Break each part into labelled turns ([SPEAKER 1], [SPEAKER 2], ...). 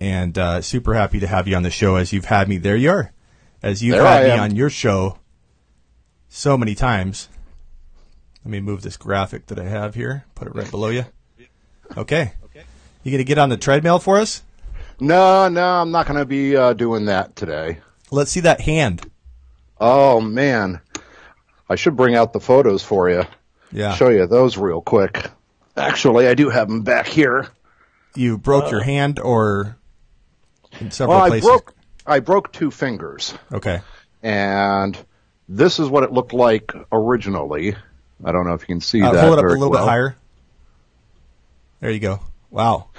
[SPEAKER 1] and super happy to have you on the show as you've had me. There you are. As you've
[SPEAKER 2] there
[SPEAKER 1] had me on your show so many times. Let me move this graphic that I have here. Put it right below you. Okay. You going to get on the treadmill for us?
[SPEAKER 2] No, I'm not going to be doing that today.
[SPEAKER 1] Let's see that hand.
[SPEAKER 2] Oh, man. I should bring out the photos for you.
[SPEAKER 1] Yeah.
[SPEAKER 2] Show you those real quick. Actually, I do have them back here.
[SPEAKER 1] You broke your hand or in several places?
[SPEAKER 2] I broke 2 fingers.
[SPEAKER 1] Okay.
[SPEAKER 2] And this is what it looked like originally. I don't know if you can see that.
[SPEAKER 1] Hold it up a little bit higher. There you go. Wow.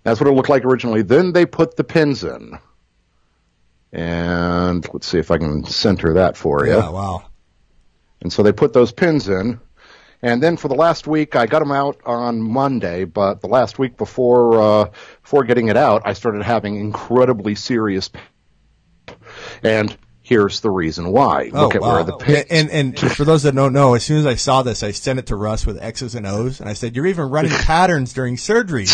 [SPEAKER 2] That's what it looked like originally. Then they put the pins in. And let's see if I can center that for you.
[SPEAKER 1] Yeah, wow.
[SPEAKER 2] And so they put those pins in. And then for the last week, I got them out on Monday, but the last week before getting it out, I started having incredibly serious pain. And here's the reason why. Look at where the pins...
[SPEAKER 1] And for those that don't know, as soon as I saw this, I sent it to Russ with X's and O's, and I said, "You're even running patterns during surgery."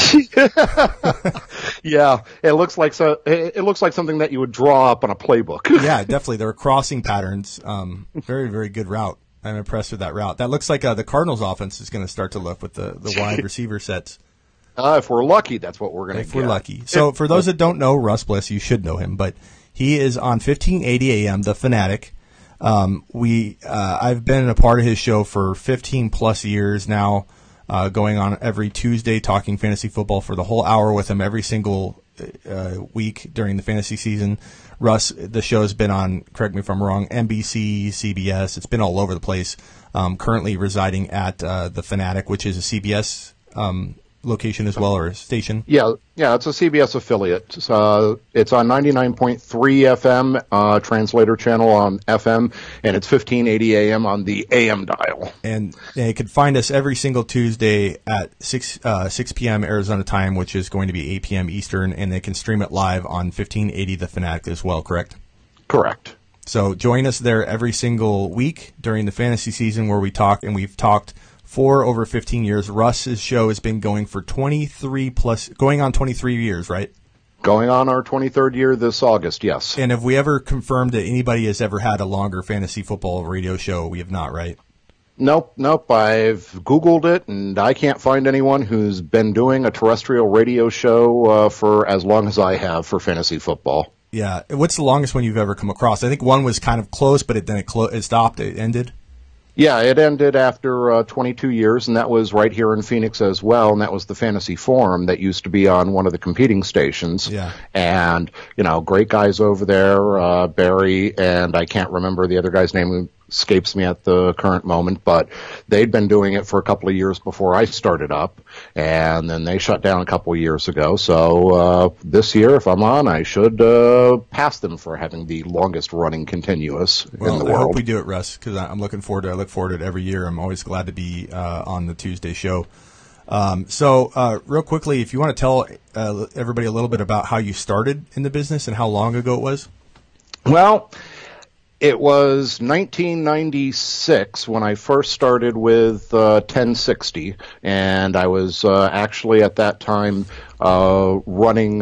[SPEAKER 2] Yeah, it looks like something that you would draw up on a playbook.
[SPEAKER 1] Yeah, definitely. There were crossing patterns. Very, very good route. I'm impressed with that route. That looks like the Cardinals' offense is going to start to look with the wide receiver sets.
[SPEAKER 2] If we're lucky, that's what we're going to get.
[SPEAKER 1] If we're lucky. So for those that don't know Russ Bliss, you should know him, but he is on 1580 AM, the Fanatic. I've been a part of his show for 15 plus years now, going on every Tuesday, talking fantasy football for the whole hour with him every single week during the fantasy season. Russ, the show has been on, correct me if I'm wrong, NBC, CBS. It's been all over the place. Currently residing at the Fanatic, which is a CBS location as well, or a station.
[SPEAKER 2] Yeah, it's a CBS affiliate. It's on 99.3 FM, translator channel on FM, and it's 1580 AM on the AM dial.
[SPEAKER 1] And you can find us every single Tuesday at 6 p.m. Arizona time, which is going to be 8 p.m. Eastern, and they can stream it live on 1580 The Fanatic as well, correct?
[SPEAKER 2] Correct.
[SPEAKER 1] So join us there every single week during the fantasy season where we talk, and we've talked for over 15 years. Russ's show has been going for going on 23 years, right?
[SPEAKER 2] Going on our 23rd year this August, yes.
[SPEAKER 1] And have we ever confirmed that anybody has ever had a longer fantasy football radio show? We have not, right?
[SPEAKER 2] Nope. I've Googled it, and I can't find anyone who's been doing a terrestrial radio show for as long as I have for fantasy football.
[SPEAKER 1] Yeah. What's the longest one you've ever come across? I think one was kind of close, but it stopped. It ended.
[SPEAKER 2] Yeah, it ended after 22 years, and that was right here in Phoenix as well, and that was the Fantasy Forum that used to be on one of the competing stations.
[SPEAKER 1] Yeah.
[SPEAKER 2] And, great guys over there, Barry, and I can't remember the other guy's name who escapes me at the current moment, but they'd been doing it for a couple of years before I started up, and then they shut down a couple of years ago. So this year, if I'm on, I should pass them for having the longest running continuous in the world.
[SPEAKER 1] I hope we do it, Russ, because I'm looking forward to it. I look forward to it every year. I'm always glad to be on the Tuesday show. So real quickly, if you want to tell everybody a little bit about how you started in the business and how long ago it was.
[SPEAKER 2] Well, it was 1996 when I first started with 1060, and I was actually at that time running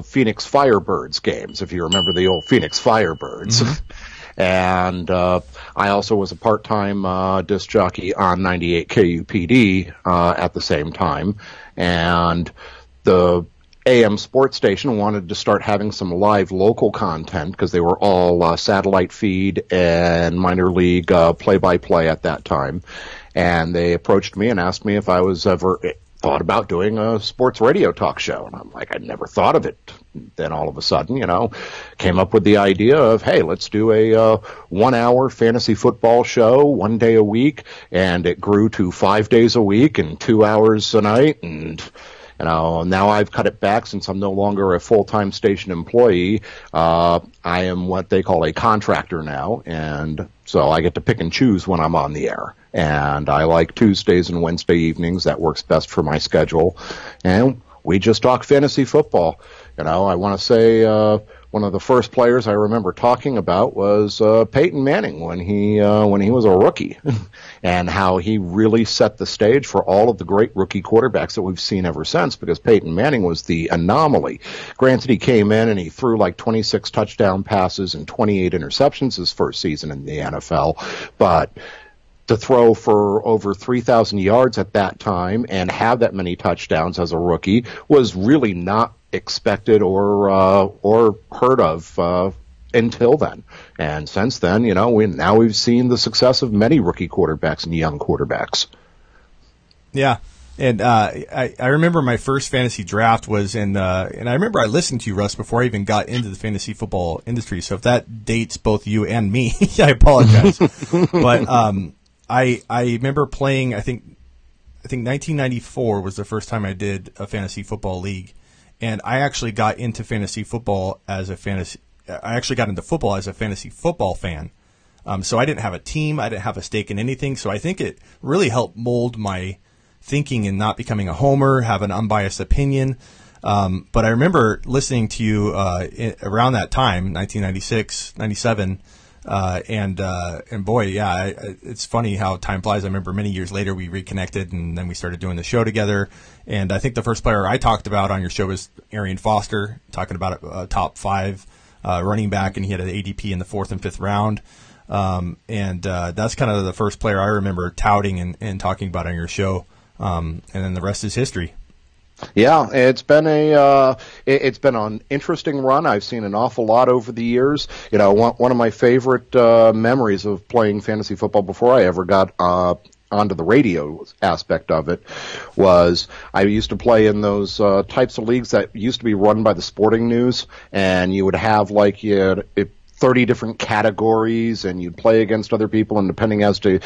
[SPEAKER 2] Phoenix Firebirds games, if you remember the old Phoenix Firebirds. Mm-hmm. And I also was a part-time disc jockey on 98 KUPD at the same time, and the AM sports station wanted to start having some live local content because they were all satellite feed and minor league play-by-play at that time. And they approached me and asked me if I was ever thought about doing a sports radio talk show. And I'm like, I'd never thought of it. Then all of a sudden, came up with the idea of, hey, let's do a 1 hour fantasy football show 1 day a week. And it grew to 5 days a week and 2 hours a night. And now I've cut it back since I'm no longer a full-time station employee. I am what they call a contractor now, and so I get to pick and choose when I'm on the air. And I like Tuesdays and Wednesday evenings. That works best for my schedule. And we just talk fantasy football. I want to say one of the first players I remember talking about was Peyton Manning when he was a rookie, and how he really set the stage for all of the great rookie quarterbacks that we've seen ever since, because Peyton Manning was the anomaly. Granted, he came in and he threw like 26 touchdown passes and 28 interceptions his first season in the NFL, but to throw for over 3,000 yards at that time and have that many touchdowns as a rookie was really not expected or heard of until then. And since then, we've seen the success of many rookie quarterbacks and young quarterbacks.
[SPEAKER 1] Yeah. And I remember my first fantasy draft was and I remember I listened to you, Russ, before I even got into the fantasy football industry. So if that dates both you and me, I apologize. But I remember playing, I think 1994 was the first time I did a fantasy football league. And I actually got into fantasy football as a fantasy football fan. So I didn't have a team. I didn't have a stake in anything. So I think it really helped mold my thinking and not becoming a homer, have an unbiased opinion. But I remember listening to you around that time, 1996, 97, and boy, yeah, it's funny how time flies. I remember many years later we reconnected, and then we started doing the show together. And I think the first player I talked about on your show was Arian Foster, talking about a top 5 running back, and he had an ADP in the 4th and 5th round. That's kind of the first player I remember touting and talking about on your show. And then the rest is history.
[SPEAKER 2] Yeah, it's been an interesting run. I've seen an awful lot over the years. One of my favorite memories of playing fantasy football before I ever got onto the radio aspect of it was I used to play in those types of leagues that used to be run by the Sporting News, and you would have 30 different categories, and you'd play against other people, and depending as to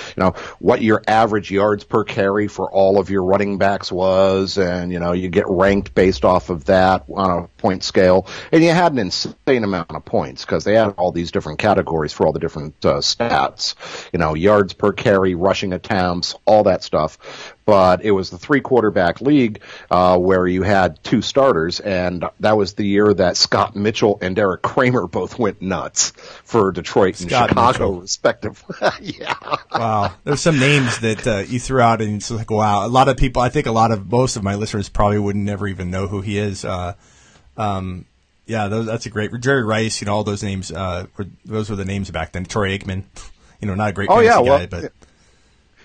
[SPEAKER 2] what your average yards per carry for all of your running backs was, and you get ranked based off of that on a point scale, and you had an insane amount of points because they had all these different categories for all the different stats, yards per carry, rushing attempts, all that stuff. But it was the 3-quarterback league where you had 2 starters, and that was the year that Scott Mitchell and Derek Kramer both went nuts for Detroit and Chicago, respectively. Yeah. Wow.
[SPEAKER 1] There's some names that you threw out, and it's like, wow. A lot of people, I think most of my listeners probably would never even know who he is. That's a great, Jerry Rice, all those names, those were the names back then. Troy Aikman, not a great fantasy guy, but...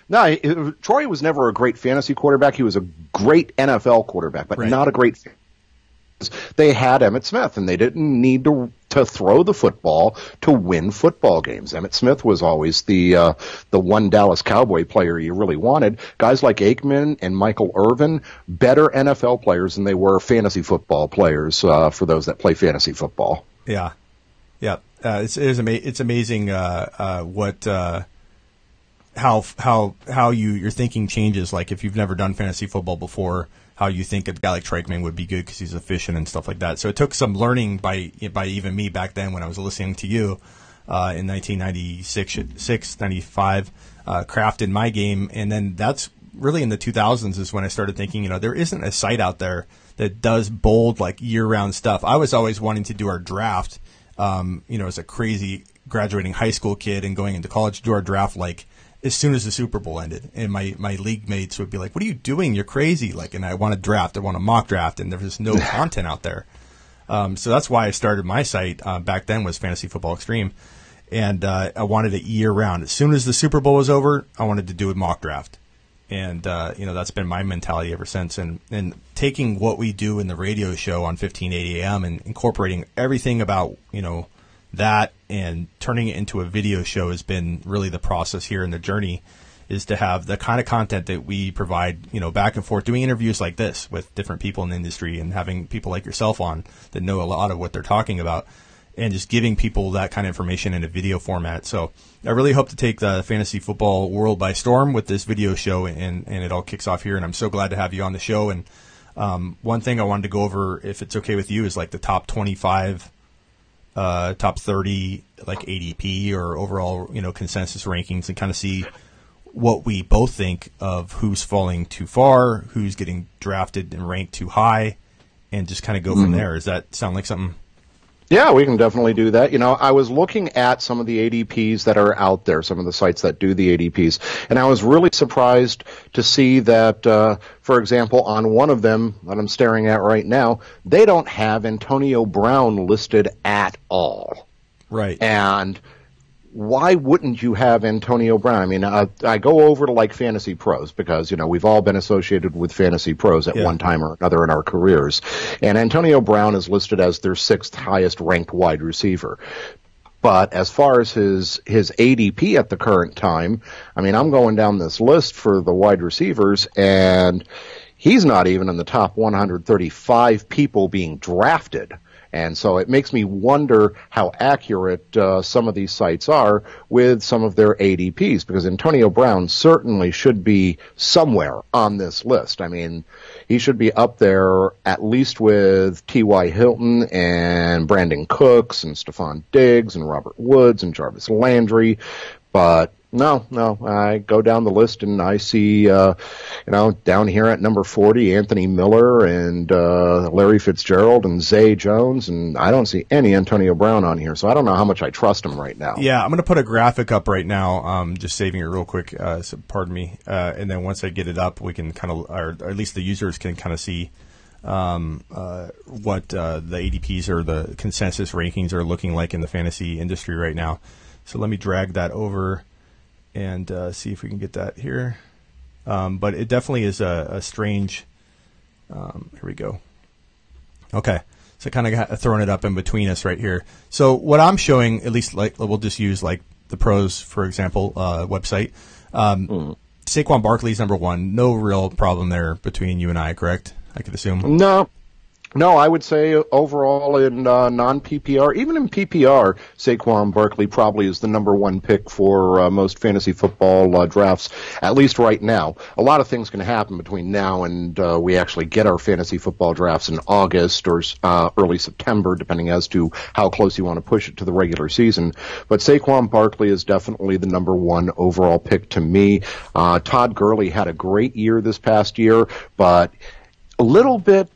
[SPEAKER 2] No, Troy was never a great fantasy quarterback. He was a great NFL quarterback, but not a great. They had Emmitt Smith, and they didn't need to throw the football to win football games. Emmitt Smith was always the one Dallas Cowboy player you really wanted. Guys like Aikman and Michael Irvin, better NFL players than they were fantasy football players for those that play fantasy football.
[SPEAKER 1] Yeah. It's amazing what. How your thinking changes, like if you've never done fantasy football before, how you think a guy like Troy Aikman would be good because he's efficient and stuff like that. So it took some learning by even me back then when I was listening to you in 1996, 95, crafted my game. And then that's really in the 2000s is when I started thinking, there isn't a site out there that does bold, like year-round stuff. I was always wanting to do our draft, as a crazy graduating high school kid and going into college, do our draft as soon as the Super Bowl ended, and my league mates would be like, "What are you doing? You're crazy!" And I want a mock draft, and there was no content out there. So that's why I started my site back then was Fantasy Football Extreme, and I wanted it year round. As soon as the Super Bowl was over, I wanted to do a mock draft, and that's been my mentality ever since. And taking what we do in the radio show on 1580 AM and incorporating everything about that and turning it into a video show has been really the process here in the journey, is to have the kind of content that we provide, back and forth, doing interviews like this with different people in the industry and having people like yourself on that know a lot of what they're talking about, and just giving people that kind of information in a video format. So I really hope to take the fantasy football world by storm with this video show, and it all kicks off here. And I'm so glad to have you on the show. And one thing I wanted to go over, if it's okay with you, is the top 25 top 30 ADP or overall consensus rankings, and kind of see what we both think of who's falling too far, who's getting drafted and ranked too high, and just kind of go from there. Does that sound like something?
[SPEAKER 2] Yeah, we can definitely do that. I was looking at some of the ADPs that are out there, some of the sites that do the ADPs, and I was really surprised to see that, for example, on one of them that I'm staring at right now, they don't have Antonio Brown listed at all.
[SPEAKER 1] Right.
[SPEAKER 2] And why wouldn't you have Antonio Brown? I mean, I go over to like Fantasy Pros because, we've all been associated with Fantasy Pros at one time or another in our careers. And Antonio Brown is listed as their 6th highest ranked wide receiver. But as far as his ADP at the current time, I mean, I'm going down this list for the wide receivers, and he's not even in the top 135 people being drafted. And so it makes me wonder how accurate some of these sites are with some of their ADPs, because Antonio Brown certainly should be somewhere on this list. I mean, he should be up there at least with T.Y. Hilton and Brandon Cooks and Stefon Diggs and Robert Woods and Jarvis Landry. But no, I go down the list and I see, down here at number 40, Anthony Miller and Larry Fitzgerald and Zay Jones, and I don't see any Antonio Brown on here, so I don't know how much I trust him right now.
[SPEAKER 1] Yeah, I'm going to put a graphic up right now, just saving it real quick, so pardon me, and then once I get it up, we can kind of, or at least the users can kind of see what the ADPs or the consensus rankings are looking like in the fantasy industry right now. So let me drag that over and see if we can get that here. But it definitely is a strange... here we go. Okay. So kind of throwing it up in between us right here. So what I'm showing, at least like we'll just use like the Pros, for example, website. Saquon Barkley's number 1. No real problem there between you and I, correct? I could assume.
[SPEAKER 2] No, I would say overall in non-PPR, even in PPR, Saquon Barkley probably is the number 1 pick for most fantasy football drafts, at least right now. A lot of things can happen between now and we actually get our fantasy football drafts in August or early September, depending as to how close you want to push it to the regular season. But Saquon Barkley is definitely the number 1 overall pick to me. Todd Gurley had a great year this past year, but a little bit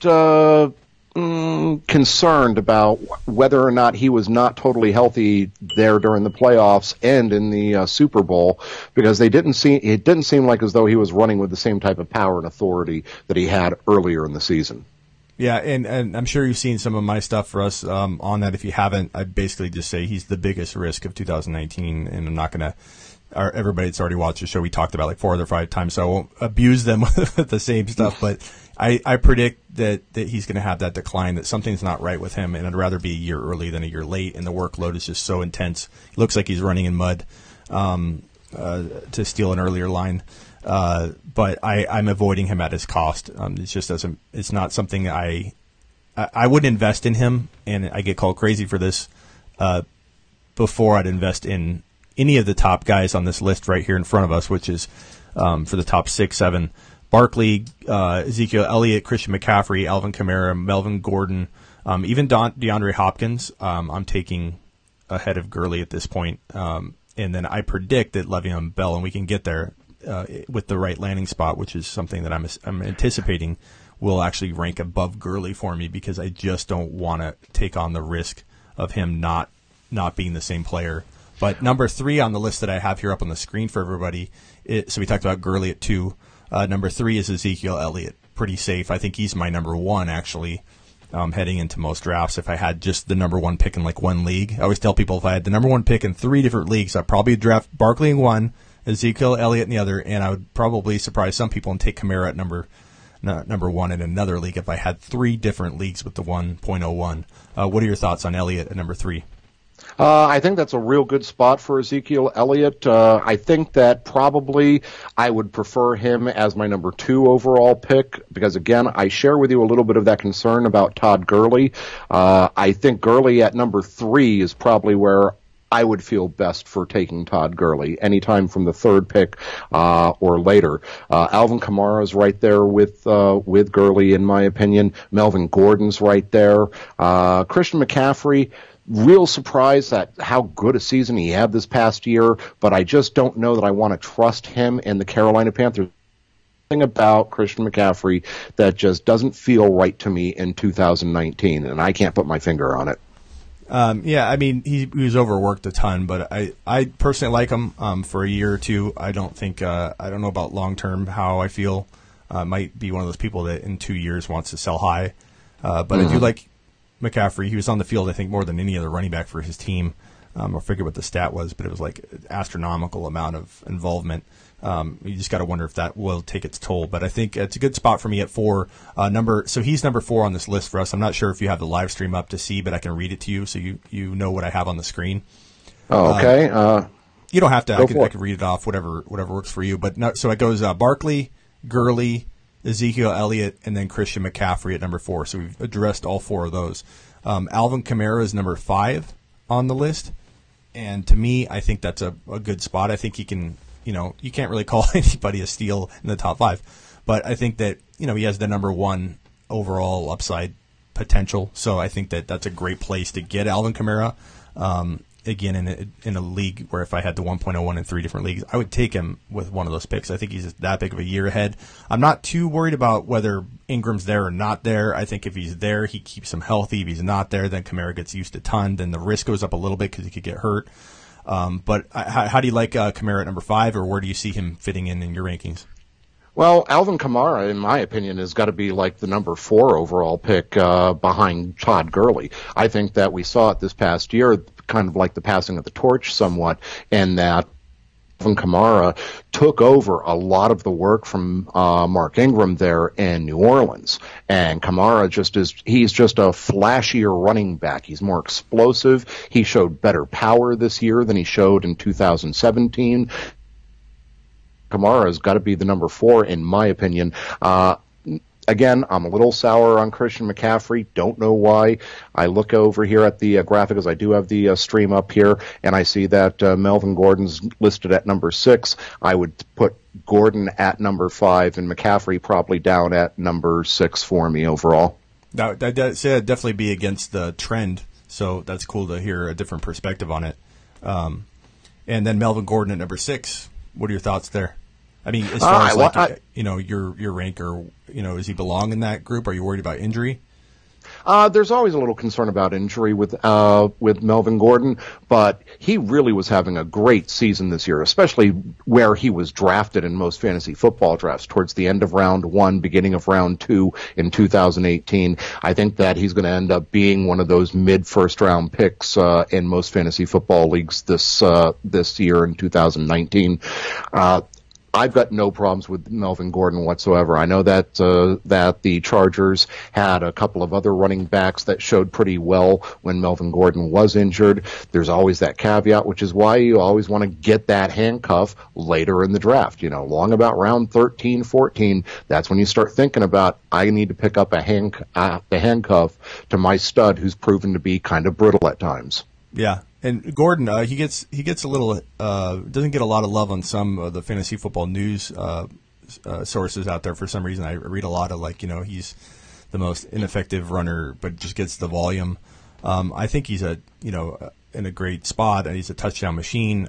[SPEAKER 2] concerned about whether or not he was not totally healthy there during the playoffs and in the Super Bowl, because it didn't seem like as though he was running with the same type of power and authority that he had earlier in the season.
[SPEAKER 1] Yeah, and I'm sure you've seen some of my stuff for us on that. If you haven't, I basically just say he's the biggest risk of 2019, and I'm not going to. Everybody that's already watched the show, we talked about like 4 or 5 times, so I won't abuse them with the same stuff, but I predict that he's going to have that decline, that something's not right with him, and I'd rather be a year early than a year late, and the workload is just so intense. He looks like he's running in mud, to steal an earlier line. But I'm avoiding him at his cost. It's not something I wouldn't invest in him, and I get called crazy for this, before I'd invest in any of the top guys on this list right here in front of us, which is for the top 6, 7. Barkley, Ezekiel Elliott, Christian McCaffrey, Alvin Camara, Melvin Gordon, even DeAndre Hopkins, I'm taking ahead of Gurley at this point. And then I predict that Le'Veon Bell, and we can get there with the right landing spot, which is something that I'm anticipating will actually rank above Gurley for me, because I just don't want to take on the risk of him not being the same player. But number 3 on the list that I have here up on the screen for everybody, so we talked about Gurley at 2. Number 3 is Ezekiel Elliott. Pretty safe. I think he's my number 1, actually, heading into most drafts. If I had just the number 1 pick in like one league, I always tell people if I had the number 1 pick in 3 different leagues, I'd probably draft Barkley in one, Ezekiel Elliott in the other, and I would probably surprise some people and take Kamara at number 1 in another league if I had 3 different leagues with the 1.01. What are your thoughts on Elliott at number 3?
[SPEAKER 2] I think that's a real good spot for Ezekiel Elliott. I think that probably I would prefer him as my number 2 overall pick, because, again, I share with you a little bit of that concern about Todd Gurley. I think Gurley at number 3 is probably where I would feel best for taking Todd Gurley, anytime from the 3rd pick or later. Alvin Kamara is right there with Gurley, in my opinion. Melvin Gordon's right there. Christian McCaffrey, real surprised at how good a season he had this past year, but I just don't know that I want to trust him and the Carolina Panthers. Something about Christian McCaffrey that just doesn't feel right to me in 2019, and I can't put my finger on it.
[SPEAKER 1] Yeah, I mean, he was overworked a ton, but I personally like him for a year or two. I don't think I don't know about long term how I feel. Might be one of those people that in 2 years wants to sell high. But I do like McCaffrey. He was on the field, I think, more than any other running back for his team. I forget what the stat was, but it was like an astronomical amount of involvement. You just got to wonder if that will take its toll. But I think it's a good spot for me at 4. So he's number 4 on this list for us. I'm not sure if you have the live stream up to see, but I can read it to you so you know what I have on the screen.
[SPEAKER 2] Oh, okay.
[SPEAKER 1] You don't have to. I can read it off, whatever works for you. But no, so it goes Barkley, Gurley, Ezekiel Elliott, and then Christian McCaffrey at number 4. So we've addressed all 4 of those. Alvin Camara is number 5 on the list. And to me, I think that's a good spot. I think he can, you can't really call anybody a steal in the top 5. But I think that, he has the number 1 overall upside potential. So I think that that's a great place to get Alvin Kamara. Again, in a league where if I had the 1.01 in 3 different leagues, I would take him with one of those picks. I think he's that big of a year ahead. I'm not too worried about whether Ingram's there or not there. I think if he's there, he keeps him healthy. If he's not there, then Kamara gets used a ton. Then the risk goes up a little bit because he could get hurt. But how do you like Kamara at number 5, or where do you see him fitting in your rankings?
[SPEAKER 2] Well, Alvin Camara, in my opinion, has got to be like the number 4 overall pick behind Todd Gurley. I think that we saw it this past year, kind of like the passing of the torch somewhat, and that Alvin Kamara took over a lot of the work from Mark Ingram there in New Orleans. And Kamara he's just a flashier running back. He's more explosive. He showed better power this year than he showed in 2017. Kamara's got to be the number 4, in my opinion. Again, I'm a little sour on Christian McCaffrey. Don't know why. I look over here at the graphic, as I do have the stream up here, and I see that Melvin Gordon's listed at number 6. I would put Gordon at number 5 and McCaffrey probably down at number 6 for me overall.
[SPEAKER 1] That'd definitely be against the trend, so that's cool to hear a different perspective on it. And then Melvin Gordon at number 6. What are your thoughts there? I mean, as far as your rank, or does he belong in that group? Are you worried about injury?
[SPEAKER 2] There's always a little concern about injury with Melvin Gordon, but he really was having a great season this year, especially where he was drafted in most fantasy football drafts towards the end of round 1, beginning of round 2 in 2018. I think that he's going to end up being one of those mid-first round picks in most fantasy football leagues this year in 2019. I've got no problems with Melvin Gordon whatsoever. I know that the Chargers had a couple of other running backs that showed pretty well when Melvin Gordon was injured. There's always that caveat, which is why you always want to get that handcuff later in the draft. Long about round 13, 14, that's when you start thinking about, I need to pick up the handcuff to my stud who's proven to be kind of brittle at times.
[SPEAKER 1] Yeah. And Gordon, he gets a little doesn't get a lot of love on some of the fantasy football news sources out there for some reason. I read a lot of he's the most ineffective runner, but just gets the volume. I think he's in a great spot, and he's a touchdown machine.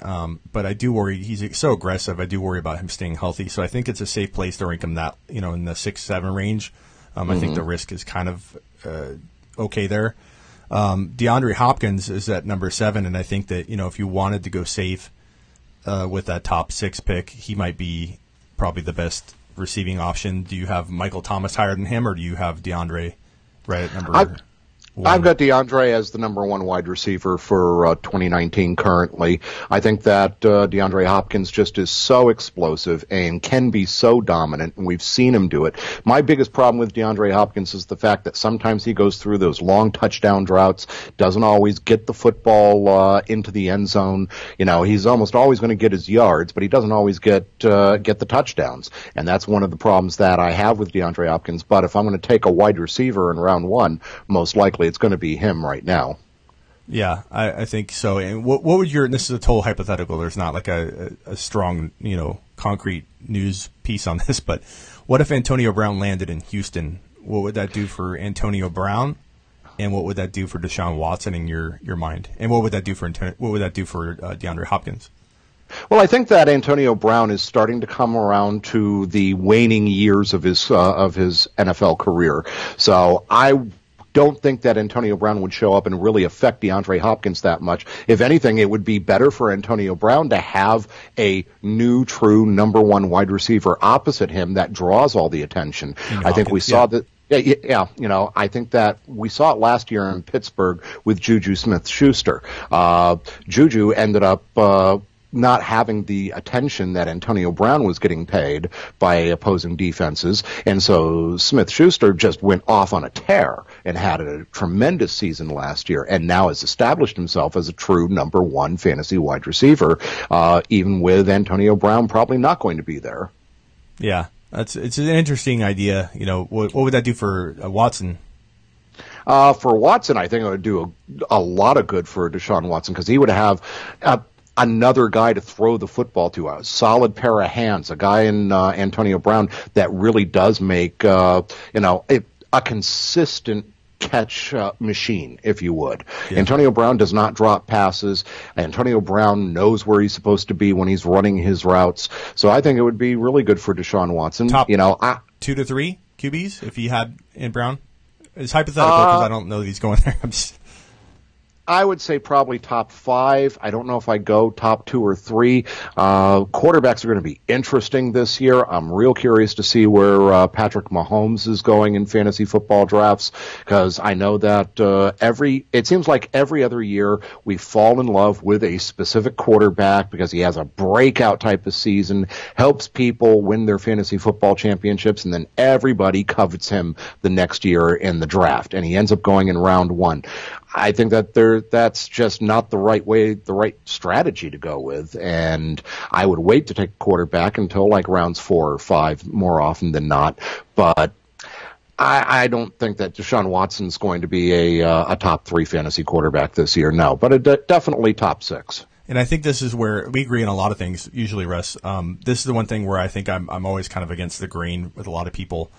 [SPEAKER 1] But I do worry, he's so aggressive. I do worry about him staying healthy. So I think it's a safe place to rank him that in the 6-7 range. I think the risk is kind of okay there. DeAndre Hopkins is at number 7, and I think that if you wanted to go safe with that top 6 pick, he might be probably the best receiving option. Do you have Michael Thomas higher than him, or do you have DeAndre right at number 1?
[SPEAKER 2] I've got DeAndre as the number 1 wide receiver for 2019 currently. I think that DeAndre Hopkins just is so explosive and can be so dominant, and we've seen him do it. My biggest problem with DeAndre Hopkins is the fact that sometimes he goes through those long touchdown droughts, doesn't always get the football into the end zone. He's almost always going to get his yards, but he doesn't always get the touchdowns, and that's one of the problems that I have with DeAndre Hopkins. But if I'm going to take a wide receiver in round 1, most likely it's going to be him right now.
[SPEAKER 1] Yeah, I think so. And what would and this is a total hypothetical, there's not like a strong, concrete news piece on this, but what if Antonio Brown landed in Houston? What would that do for Antonio Brown? And what would that do for Deshaun Watson in your mind? And what would that do for DeAndre Hopkins?
[SPEAKER 2] Well, I think that Antonio Brown is starting to come around to the waning years of his NFL career. So I don't think that Antonio Brown would show up and really affect DeAndre Hopkins that much. If anything, it would be better for Antonio Brown to have a new, true number one wide receiver opposite him that draws all the attention. I think we saw that. Yeah, I think that we saw it last year in Pittsburgh with Juju Smith-Schuster. Juju ended up not having the attention that Antonio Brown was getting paid by opposing defenses, and so Smith-Schuster just went off on a tear and had a tremendous season last year, and now has established himself as a true number one fantasy wide receiver, even with Antonio Brown probably not going to be there.
[SPEAKER 1] Yeah. It's an interesting idea. What would that do for Watson?
[SPEAKER 2] For Watson, I think it would do a lot of good for Deshaun Watson, because he would have another guy to throw the football to, a solid pair of hands, a guy in Antonio Brown that really does make a consistent catch machine, if you would. Yeah. Antonio Brown does not drop passes. Antonio Brown knows where he's supposed to be when he's running his routes. So I think it would be really good for Deshaun Watson.
[SPEAKER 1] Top 2 to 3 QBs if he had in Brown? It's hypothetical because I don't know that he's going there.
[SPEAKER 2] I would say probably top 5. I don't know if I go top 2 or 3. Quarterbacks are going to be interesting this year. I'm real curious to see where Patrick Mahomes is going in fantasy football drafts, because I know that it seems like every other year we fall in love with a specific quarterback because he has a breakout type of season, helps people win their fantasy football championships, and then everybody covets him the next year in the draft, and he ends up going in round 1. I think that that's just not the right strategy to go with, and I would wait to take a quarterback until like rounds 4 or 5 more often than not. But I don't think that Deshaun Watson's going to be a top 3 fantasy quarterback this year. No, but definitely top 6.
[SPEAKER 1] And I think this is where we agree on a lot of things. Usually, Russ, this is the one thing where I think I'm always kind of against the grain with a lot of people.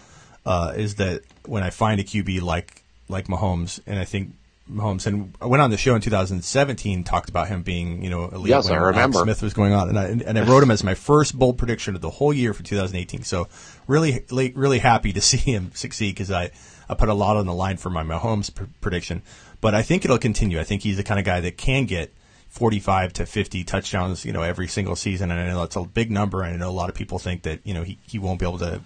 [SPEAKER 1] Is that when I find a QB like Mahomes, and I think Mahomes, and I went on the show in 2017, talked about him being, elite.
[SPEAKER 2] Yes,
[SPEAKER 1] when
[SPEAKER 2] I remember.
[SPEAKER 1] Alex Smith was going on, and I wrote him as my first bold prediction of the whole year for 2018. So really happy to see him succeed, because I put a lot on the line for my Mahomes prediction. But I think it'll continue. I think he's the kind of guy that can get 45 to 50 touchdowns, every single season. And I know that's a big number, and I know a lot of people think that, he won't be able to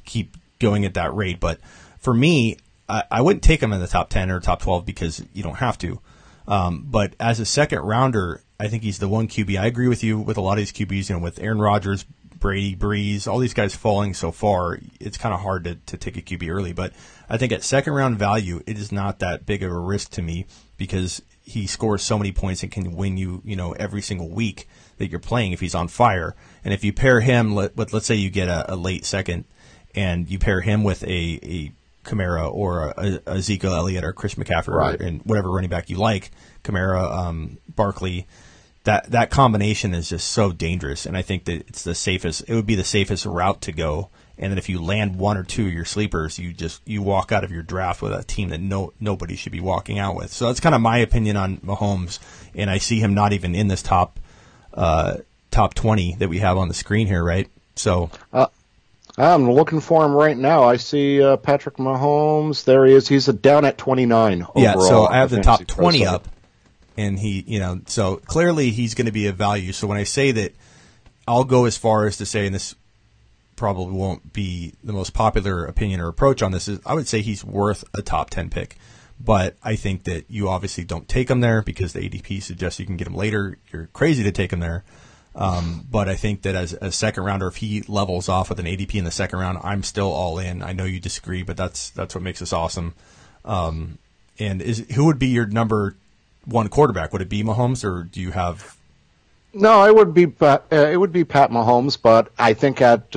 [SPEAKER 1] keep going at that rate. But for me, I wouldn't take him in the top 10 or top 12 because you don't have to. But as a second rounder, I think he's the one QB. I agree with you with a lot of these QBs, with Aaron Rodgers, Brady, Breeze, all these guys falling so far, it's kind of hard to take a QB early. But I think at second round value, it is not that big of a risk to me, because he scores so many points and can win you, every single week that you're playing if he's on fire. And if you pair him with, let's say you get a late second, and you pair him with a Kamara or a Ezekiel Elliott or Chris McCaffrey,
[SPEAKER 2] right,
[SPEAKER 1] and whatever running back you like, Kamara, Barkley, that combination is just so dangerous. And I think that it's the safest. It would be the safest route to go. And then if you land 1 or 2 of your sleepers, you walk out of your draft with a team that nobody should be walking out with. So that's kind of my opinion on Mahomes, and I see him not even in this top 20 that we have on the screen here, right? So.
[SPEAKER 2] I'm looking for him right now. I see Patrick Mahomes. There he is. He's down at 29 overall.
[SPEAKER 1] Yeah, so I have the top 20 up, and so clearly he's going to be a value. So when I say that, I'll go as far as to say, and this probably won't be the most popular opinion or approach on this, is I would say he's worth a top 10 pick. But I think that you obviously don't take him there because the ADP suggests you can get him later. You're crazy to take him there. But I think that as a second rounder, if he levels off with an ADP in the second round, I'm still all in. I know you disagree, but that's what makes us awesome. And who would be your number 1 quarterback? Would it be Mahomes, or do you have?
[SPEAKER 2] No, it would be Pat Mahomes. But I think at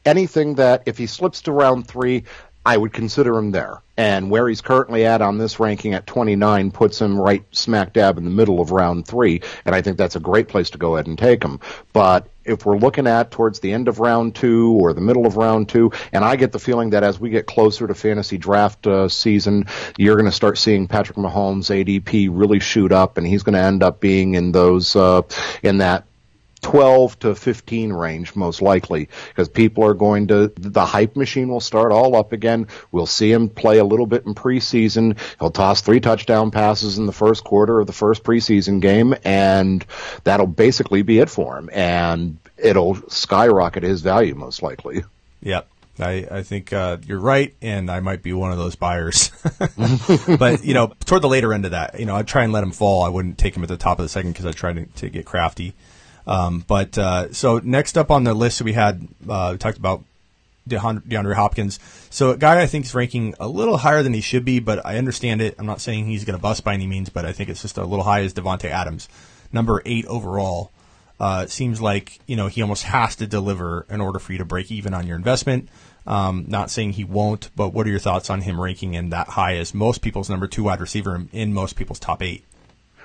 [SPEAKER 2] anything that if he slips to round 3, I would consider him there. And where he's currently at on this ranking at 29 puts him right smack dab in the middle of round 3, and I think that's a great place to go ahead and take him. But if we're looking at towards the end of round 2 or the middle of round 2, and I get the feeling that as we get closer to fantasy draft season, you're going to start seeing Patrick Mahomes' ADP really shoot up, and he's going to end up being in those in that 12 to 15 range, most likely, because people are going to, the hype machine will start all up again. We'll see him play a little bit in preseason. He'll toss 3 touchdown passes in the first quarter of the first preseason game, and that'll basically be it for him. And it'll skyrocket his value, most likely.
[SPEAKER 1] Yep. I think you're right, and I might be one of those buyers. But, toward the later end of that, I'd try and let him fall. I wouldn't take him at the top of the second because I tried to get crafty. So next up on the list we had, we talked about DeAndre Hopkins. So a guy I think is ranking a little higher than he should be, but I understand it. I'm not saying he's going to bust by any means, but I think it's just a little high, is Davante Adams, number 8 overall. It seems like, he almost has to deliver in order for you to break even on your investment. Not saying he won't, but what are your thoughts on him ranking in that high as most people's number 2 wide receiver in most people's top 8?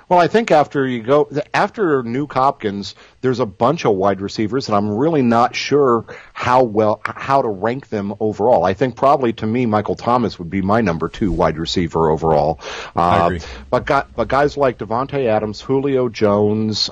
[SPEAKER 2] Well, I think after Nuke Hopkins, there's a bunch of wide receivers, and I'm really not sure how to rank them overall. I think probably, to me, Michael Thomas would be my number 2 wide receiver overall.
[SPEAKER 1] I agree.
[SPEAKER 2] But guys like Davante Adams, Julio Jones,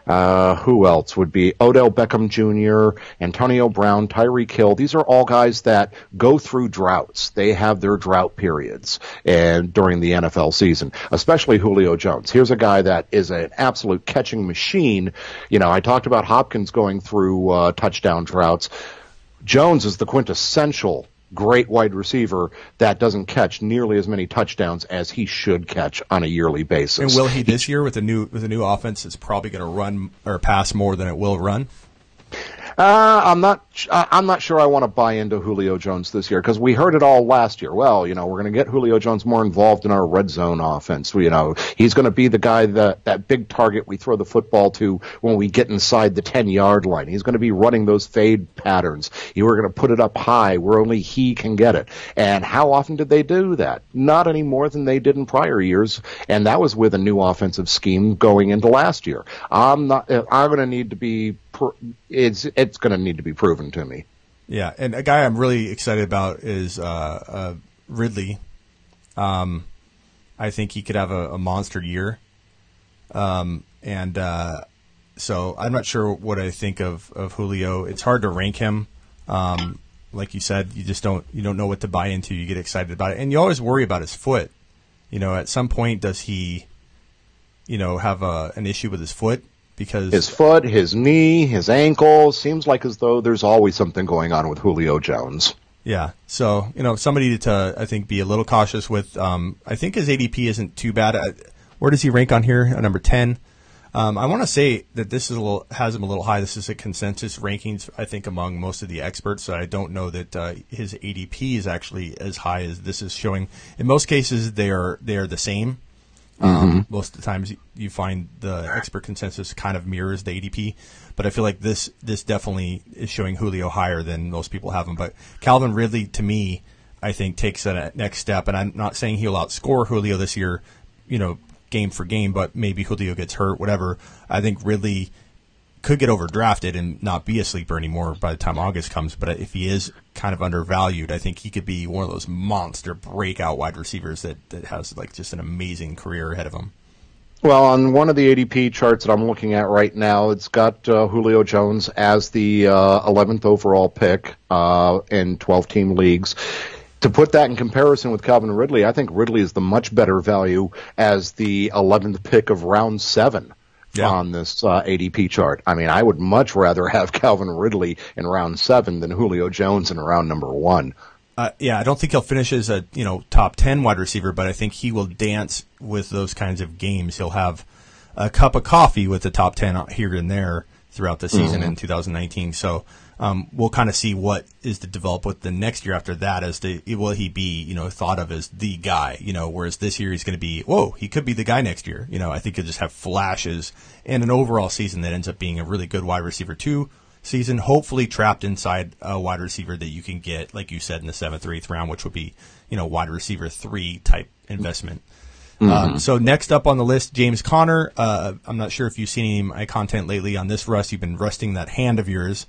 [SPEAKER 2] who else would be Odell Beckham Jr., Antonio Brown, Tyreek Hill. These are all guys that go through droughts. They have their drought periods and during the NFL season, especially Julio Jones. Here's a guy that is an absolute catching machine. I talked about Hopkins going through touchdown droughts. Jones is the quintessential great wide receiver that doesn't catch nearly as many touchdowns as he should catch on a yearly basis.
[SPEAKER 1] And will he this year with a new offense? It's probably going to run or pass more than it will run.
[SPEAKER 2] I'm not sure I want to buy into Julio Jones this year, because we heard it all last year. Well, we're going to get Julio Jones more involved in our red zone offense. He's going to be the guy that big target we throw the football to when we get inside the 10-yard line. He's going to be running those fade patterns. You were going to put it up high where only he can get it. And how often did they do that? Not any more than they did in prior years, and that was with a new offensive scheme going into last year. I'm going to need to be. It's going to need to be proven to me.
[SPEAKER 1] Yeah, and a guy I'm really excited about is Ridley. I think he could have a monster year. So I'm not sure what I think of Julio. It's hard to rank him. Like you said, you don't know what to buy into. You get excited about it, and you always worry about his foot. At some point, does he, have an issue with his foot? Because
[SPEAKER 2] his foot, his knee, his ankle, seems like as though there's always something going on with Julio Jones.
[SPEAKER 1] Yeah. So, somebody to, I think, be a little cautious with. I think his ADP isn't too bad. Where does he rank on here? At number 10. I want to say that this has him a little high. This is a consensus rankings, I think, among most of the experts. So I don't know that his ADP is actually as high as this is showing. In most cases, they are the same. Most of the times you find the expert consensus kind of mirrors the ADP, but I feel like this definitely is showing Julio higher than most people have him. But Calvin Ridley, to me, I think takes that next step, and I'm not saying he'll outscore Julio this year, game for game, but maybe Julio gets hurt, whatever. I think Ridley could get overdrafted and not be a sleeper anymore by the time August comes, but if he is kind of undervalued, I think he could be one of those monster breakout wide receivers that has just an amazing career ahead of him.
[SPEAKER 2] Well, on one of the ADP charts that I'm looking at right now, it's got Julio Jones as the 11th overall pick in 12-team leagues. To put that in comparison with Calvin Ridley, I think Ridley is the much better value as the 11th pick of round 7. Yeah. On this ADP chart. I mean, I would much rather have Calvin Ridley in round 7 than Julio Jones in round number 1.
[SPEAKER 1] I don't think he'll finish as a top 10 wide receiver, but I think he will dance with those kinds of games. He'll have a cup of coffee with the top 10 here and there throughout the season in 2019. So we'll kind of see what is to develop with the next year after that. Will he be thought of as the guy? Whereas this year he's going to be he could be the guy next year. I think he'll just have flashes and an overall season that ends up being a really good wide receiver 2 season. Hopefully trapped inside a wide receiver that you can get, like you said, in the 7th or 8th round, which would be wide receiver 3 type investment. So next up on the list, James Conner. I'm not sure if you've seen any of my content lately on this, Russ. You've been resting that hand of yours,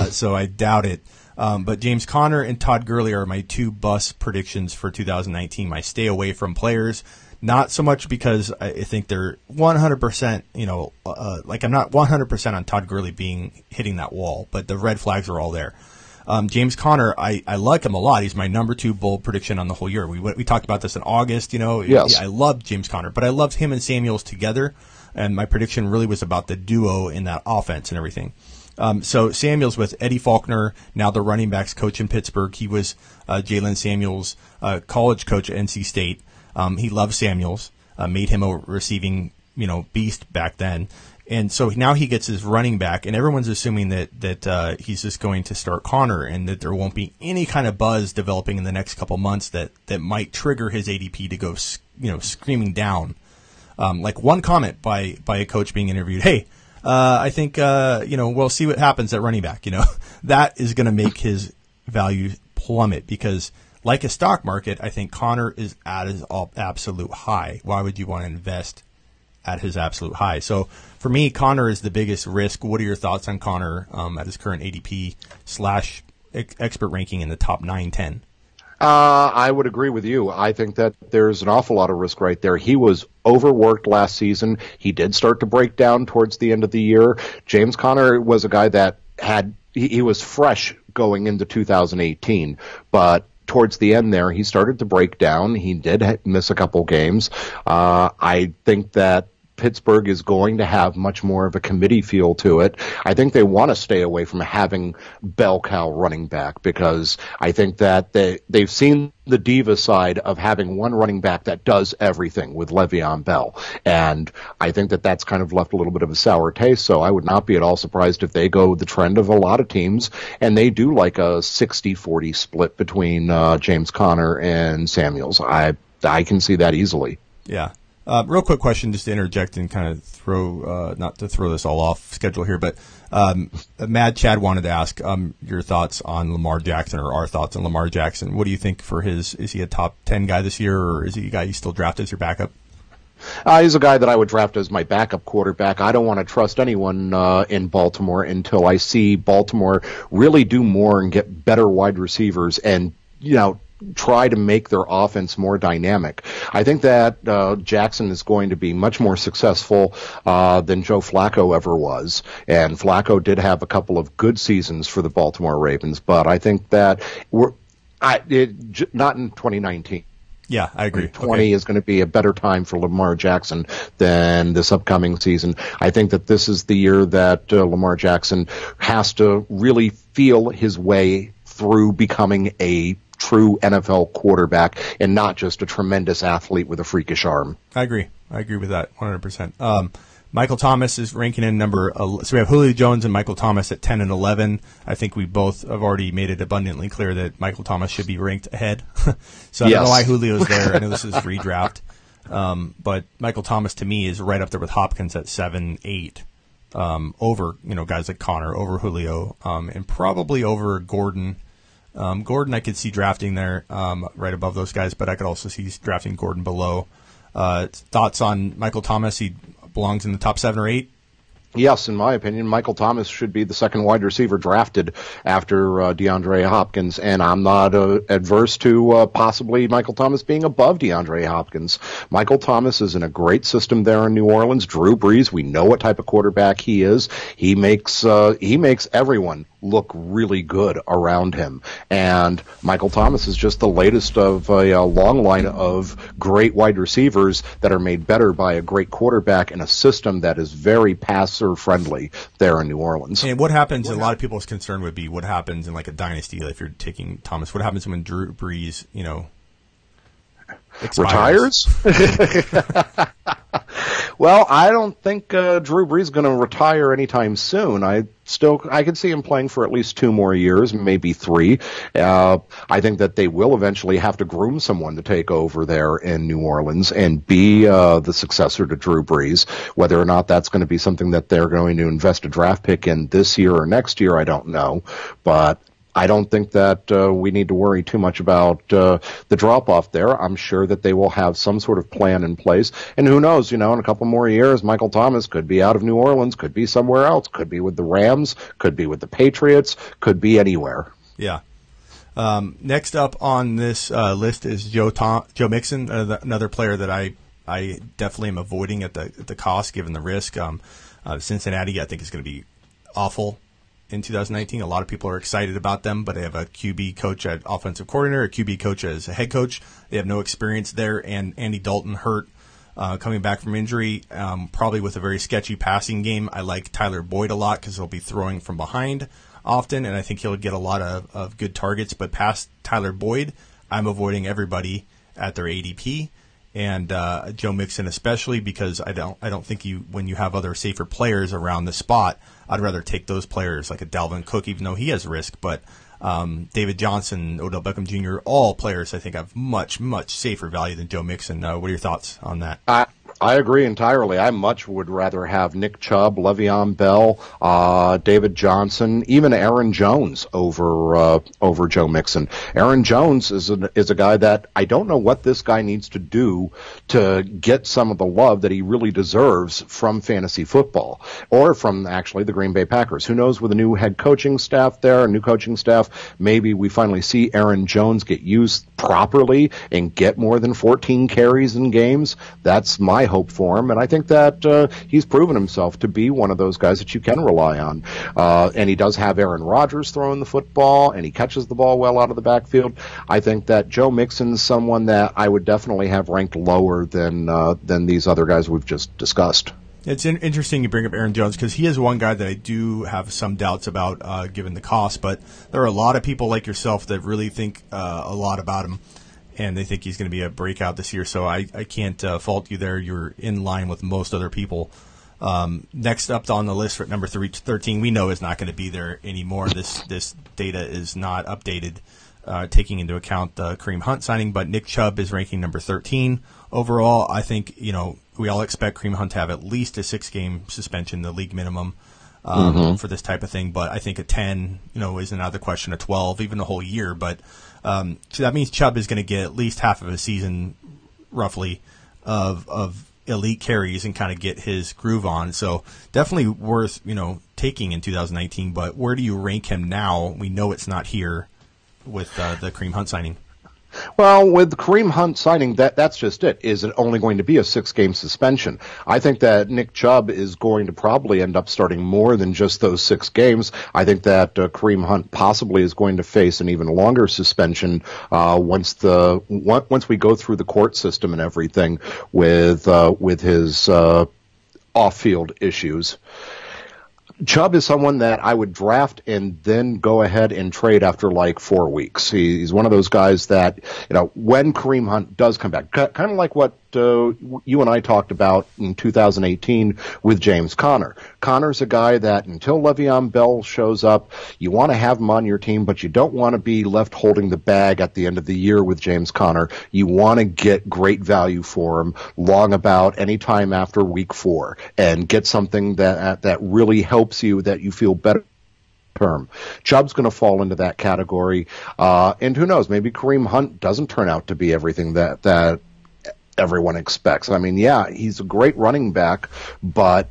[SPEAKER 1] so I doubt it. But James Conner and Todd Gurley are my 2 bust predictions for 2019. My stay away from players. Not so much because I think they're 100%, like I'm not 100% on Todd Gurley hitting that wall, but the red flags are all there. James Conner, I like him a lot. He's my number 2 bold prediction on the whole year. We talked about this in August.
[SPEAKER 2] Yes.
[SPEAKER 1] I loved James Conner, but I loved him and Samuels together, and my prediction really was about the duo in that offense and everything. So Samuels with Eddie Faulkner, now the running backs coach in Pittsburgh. He was Jalen Samuels' college coach at NC State. He loved Samuels, made him a receiving beast back then. And so now he gets his running back, and everyone's assuming that he's just going to start Conner and that there won't be any kind of buzz developing in the next couple months that might trigger his ADP to go screaming down. Like one comment by a coach being interviewed, hey, I think we'll see what happens at running back. That is going to make his value plummet because, like a stock market, I think Conner is at his absolute high. Why would you want to invest at his absolute high? So for me, Conner is the biggest risk. What are your thoughts on Conner at his current ADP / expert ranking in the top 9-10?
[SPEAKER 2] I would agree with you. I think that there's an awful lot of risk right there. He was overworked last season. He did start to break down towards the end of the year. James Conner was a guy that he was fresh going into 2018, but towards the end there, he started to break down. He did miss a couple games. I think that Pittsburgh is going to have much more of a committee feel to it. I think they want to stay away from having bell cow running back because I think that they've seen the diva side of having one running back that does everything with Le'Veon Bell. And I think that that's kind of left a little bit of a sour taste. So I would not be at all surprised if they go the trend of a lot of teams and they do like a 60-40 split between James Conner and Samuels. I can see that easily.
[SPEAKER 1] Yeah. Real quick question, just to interject and kind of throw, not to throw this all off schedule here, but Mad Chad wanted to ask your thoughts on Lamar Jackson or our thoughts on Lamar Jackson. What do you think for is he a top 10 guy this year or is he a guy you still draft as your backup?
[SPEAKER 2] He's a guy that I would draft as my backup quarterback. I don't want to trust anyone in Baltimore until I see Baltimore really do more and get better wide receivers and, try to make their offense more dynamic. I think that Jackson is going to be much more successful than Joe Flacco ever was. And Flacco did have a couple of good seasons for the Baltimore Ravens, but I think that not in 2019.
[SPEAKER 1] Yeah, I agree.
[SPEAKER 2] 20 is going to be a better time for Lamar Jackson than this upcoming season. I think that this is the year that Lamar Jackson has to really feel his way through becoming a true NFL quarterback and not just a tremendous athlete with a freakish arm.
[SPEAKER 1] I agree with that 100%. Michael Thomas is ranking in number. So we have Julio Jones and Michael Thomas at 10 and 11. I think we both have already made it abundantly clear that Michael Thomas should be ranked ahead. So I don't know why Julio's there. I know this is redraft. But Michael Thomas to me is right up there with Hopkins at 7, 8. Over, guys like Conner, over Julio, and probably over Gordon. Gordon I could see drafting there right above those guys, but I could also see drafting Gordon below. Thoughts on Michael Thomas? He belongs in the top 7 or 8?
[SPEAKER 2] Yes, in my opinion, Michael Thomas should be the second wide receiver drafted after DeAndre Hopkins, and I'm not adverse to possibly Michael Thomas being above DeAndre Hopkins. Michael Thomas is in a great system there in New Orleans. Drew Brees, we know what type of quarterback he is. He makes everyone look really good around him. And Michael Thomas is just the latest of a long line of great wide receivers that are made better by a great quarterback in a system that is very passer-friendly there in New Orleans.
[SPEAKER 1] And what happens, a lot of people's concern would be what happens in like a dynasty, if you're taking Thomas, what happens when Drew Brees, expires?
[SPEAKER 2] Retires? Well, I don't think Drew Brees is going to retire anytime soon. I could see him playing for at least 2 more years, maybe 3. I think that they will eventually have to groom someone to take over there in New Orleans and be the successor to Drew Brees. Whether or not that's going to be something that they're going to invest a draft pick in this year or next year, I don't know. But I don't think that we need to worry too much about the drop-off there. I'm sure that they will have some sort of plan in place. And who knows, in a couple more years, Michael Thomas could be out of New Orleans, could be somewhere else, could be with the Rams, could be with the Patriots, could be anywhere.
[SPEAKER 1] Yeah. Next up on this list is Joe Mixon, another player that I I definitely am avoiding at the cost given the risk. Cincinnati, I think, is going to be awful in 2019. A lot of people are excited about them, but they have a QB coach at offensive coordinator, a QB coach as a head coach. They have no experience there, and Andy Dalton hurt coming back from injury, probably with a very sketchy passing game. I like Tyler Boyd a lot because he'll be throwing from behind often, and I think he'll get a lot of good targets. But past Tyler Boyd, I'm avoiding everybody at their ADP, and Joe Mixon especially, because I don't think when you have other safer players around the spot, I'd rather take those players like a Dalvin Cook, even though he has risk. But David Johnson, Odell Beckham Jr., all players I think have much, much safer value than Joe Mixon. What are your thoughts on that?
[SPEAKER 2] I agree entirely. I much would rather have Nick Chubb, Le'Veon Bell, David Johnson, even Aaron Jones over Joe Mixon. Aaron Jones is a guy that I don't know what this guy needs to do to get some of the love that he really deserves from fantasy football, or from actually the Green Bay Packers. Who knows, with a new head coaching staff there, a new coaching staff, maybe we finally see Aaron Jones get used properly and get more than 14 carries in games. That's my hope for him, and I think that he's proven himself to be one of those guys that you can rely on. And he does have Aaron Rodgers throwing the football, and he catches the ball well out of the backfield. I think that Joe Mixon's someone that I would definitely have ranked lower than these other guys we've just discussed.
[SPEAKER 1] It's interesting you bring up Aaron Jones, because he is one guy that I do have some doubts about given the cost, but there are a lot of people like yourself that really think a lot about him, and they think he's going to be a breakout this year, so I can't fault you there. You're in line with most other people. Next up on the list at number 13, we know is not going to be there anymore. This data is not updated, taking into account the Kareem Hunt signing, but Nick Chubb is ranking number 13 overall. I think, we all expect Kareem Hunt to have at least a 6-game suspension, the league minimum, for this type of thing. But I think a 10, is another question, a 12, even a whole year. But so that means Chubb is going to get at least half of a season, roughly, of elite carries and kind of get his groove on. So definitely worth, taking in 2019. But where do you rank him now? We know it's not here with the Kareem Hunt signing.
[SPEAKER 2] Well, with the Kareem Hunt signing, that's just it. Is it only going to be a 6-game suspension? I think that Nick Chubb is going to probably end up starting more than just those 6 games. I think that Kareem Hunt possibly is going to face an even longer suspension once we go through the court system and everything with his off-field issues. Chubb is someone that I would draft and then go ahead and trade after like 4 weeks. He's one of those guys that, when Kareem Hunt does come back, kind of like what you and I talked about in 2018 with James Conner. Conner's a guy that until Le'Veon Bell shows up, you want to have him on your team, but you don't want to be left holding the bag at the end of the year with James Conner. You want to get great value for him long about any time after week 4 and get something that really helps you, that you feel better term. Chubb's going to fall into that category. And who knows, maybe Kareem Hunt doesn't turn out to be everything that everyone expects. I mean, yeah, he's a great running back, but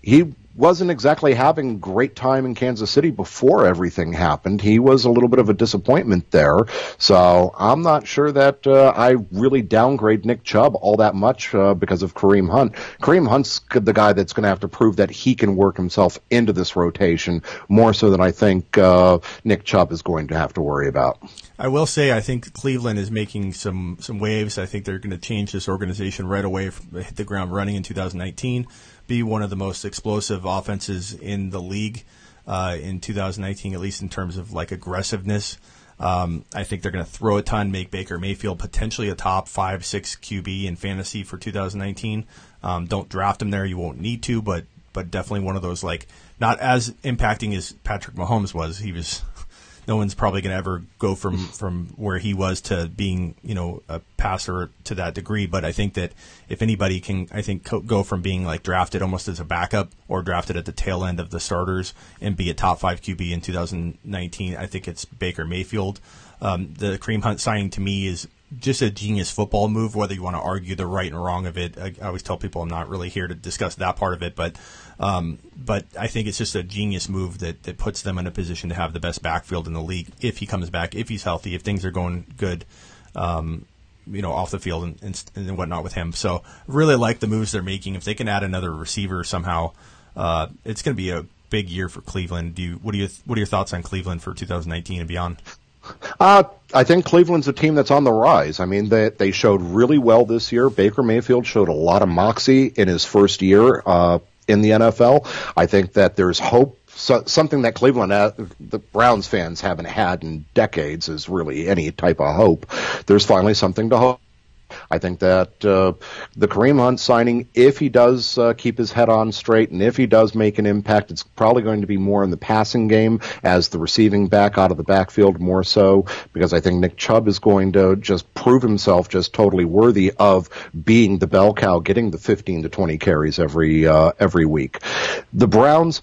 [SPEAKER 2] he wasn't exactly having great time in Kansas City before everything happened. He was a little bit of a disappointment there. So I'm not sure that I really downgrade Nick Chubb all that much because of Kareem Hunt. Kareem Hunt's the guy that's going to have to prove that he can work himself into this rotation more so than I think Nick Chubb is going to have to worry about.
[SPEAKER 1] I will say I think Cleveland is making some waves. I think they're going to change this organization right away, hit the ground running in 2019. Be one of the most explosive offenses in the league in 2019, at least in terms of like aggressiveness. I think they're going to throw a ton, make Baker Mayfield potentially a top 5-6 QB in fantasy for 2019. Don't draft him there; you won't need to, but definitely one of those, like, not as impacting as Patrick Mahomes was. He was. No one's probably going to ever go from where he was to being, a passer to that degree. But I think that if anybody can, go from being like drafted almost as a backup or drafted at the tail end of the starters and be a top 5 QB in 2019, I think it's Baker Mayfield. The Kareem Hunt signing to me is just a genius football move, whether you want to argue the right and wrong of it. I always tell people I'm not really here to discuss that part of it, but I think it's just a genius move that puts them in a position to have the best backfield in the league if he comes back, if he's healthy, if things are going good. off the field and whatnot with him. So really like the moves they're making. If they can add another receiver somehow, it's going to be a big year for Cleveland. What are your thoughts on Cleveland for 2019 and beyond?
[SPEAKER 2] I think Cleveland's a team that's on the rise. I mean, they showed really well this year. Baker Mayfield showed a lot of moxie in his first year in the NFL. I think that there's hope. Something that Cleveland, the Browns fans haven't had in decades is really any type of hope. There's finally something to hope. I think that the Kareem Hunt signing, if he does keep his head on straight and if he does make an impact, it's probably going to be more in the passing game as the receiving back out of the backfield more so, because I think Nick Chubb is going to just prove himself just totally worthy of being the bell cow, getting the 15 to 20 carries every week. The Browns,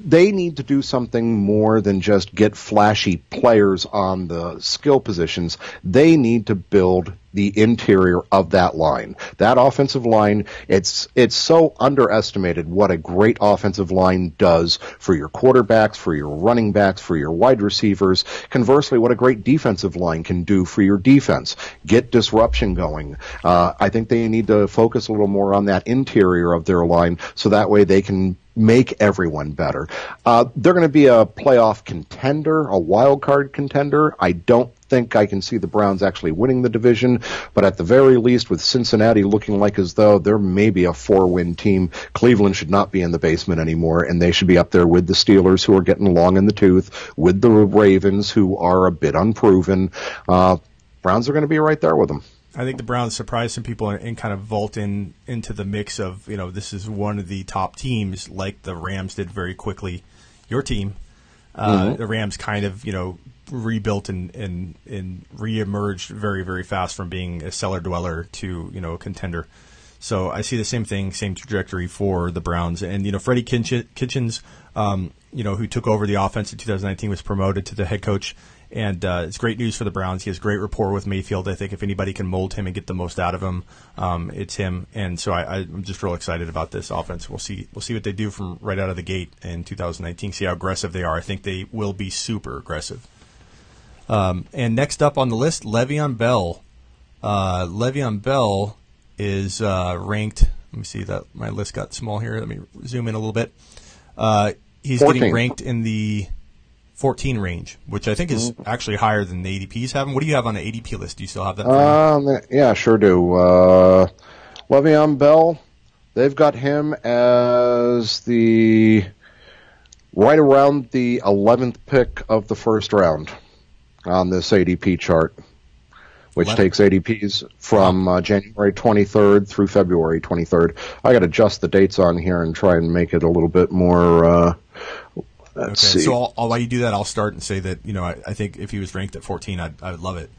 [SPEAKER 2] they need to do something more than just get flashy players on the skill positions. They need to build the interior of that line. That offensive line, it's so underestimated what a great offensive line does for your quarterbacks, for your running backs, for your wide receivers. Conversely, what a great defensive line can do for your defense. Get disruption going. I think they need to focus a little more on that interior of their line so that way they can make everyone better. They're going to be a playoff contender, a wild card contender. I don't think I can see the Browns actually winning the division, but at the very least, with Cincinnati looking like as though they're maybe a 4-win team, Cleveland should not be in the basement anymore, and they should be up there with the Steelers, who are getting long in the tooth, with the Ravens, who are a bit unproven. Browns are going to be right there with them.
[SPEAKER 1] I think the Browns surprised some people and kind of vault into the mix of, this is one of the top teams, like the Rams did very quickly. Your team, the Rams kind of, rebuilt and reemerged very, very fast from being a cellar dweller to, a contender. So I see the same thing, same trajectory for the Browns. And, Freddie Kitchens, who took over the offense in 2019, was promoted to the head coach. And it's great news for the Browns. He has great rapport with Mayfield. I think if anybody can mold him and get the most out of him, it's him. And so I'm just real excited about this offense. We'll see what they do from right out of the gate in 2019. See how aggressive they are. I think they will be super aggressive. And next up on the list, Le'Veon Bell. Le'Veon Bell is ranked. Let me see that my list got small here. Let me zoom in a little bit. He's 14. Getting ranked in the 14 range, which I think is actually higher than the ADPs have him. What do you have on the ADP list? Do you still have that?
[SPEAKER 2] Yeah, sure do. Le'Veon Bell, they've got him as right around the 11th pick of the first round on this ADP chart, which takes ADPs from January 23rd through February 23rd. I got to adjust the dates on here and try and make it a little bit more...
[SPEAKER 1] Okay, so while you do that, I'll start and say that I think if he was ranked at 14, I would love it.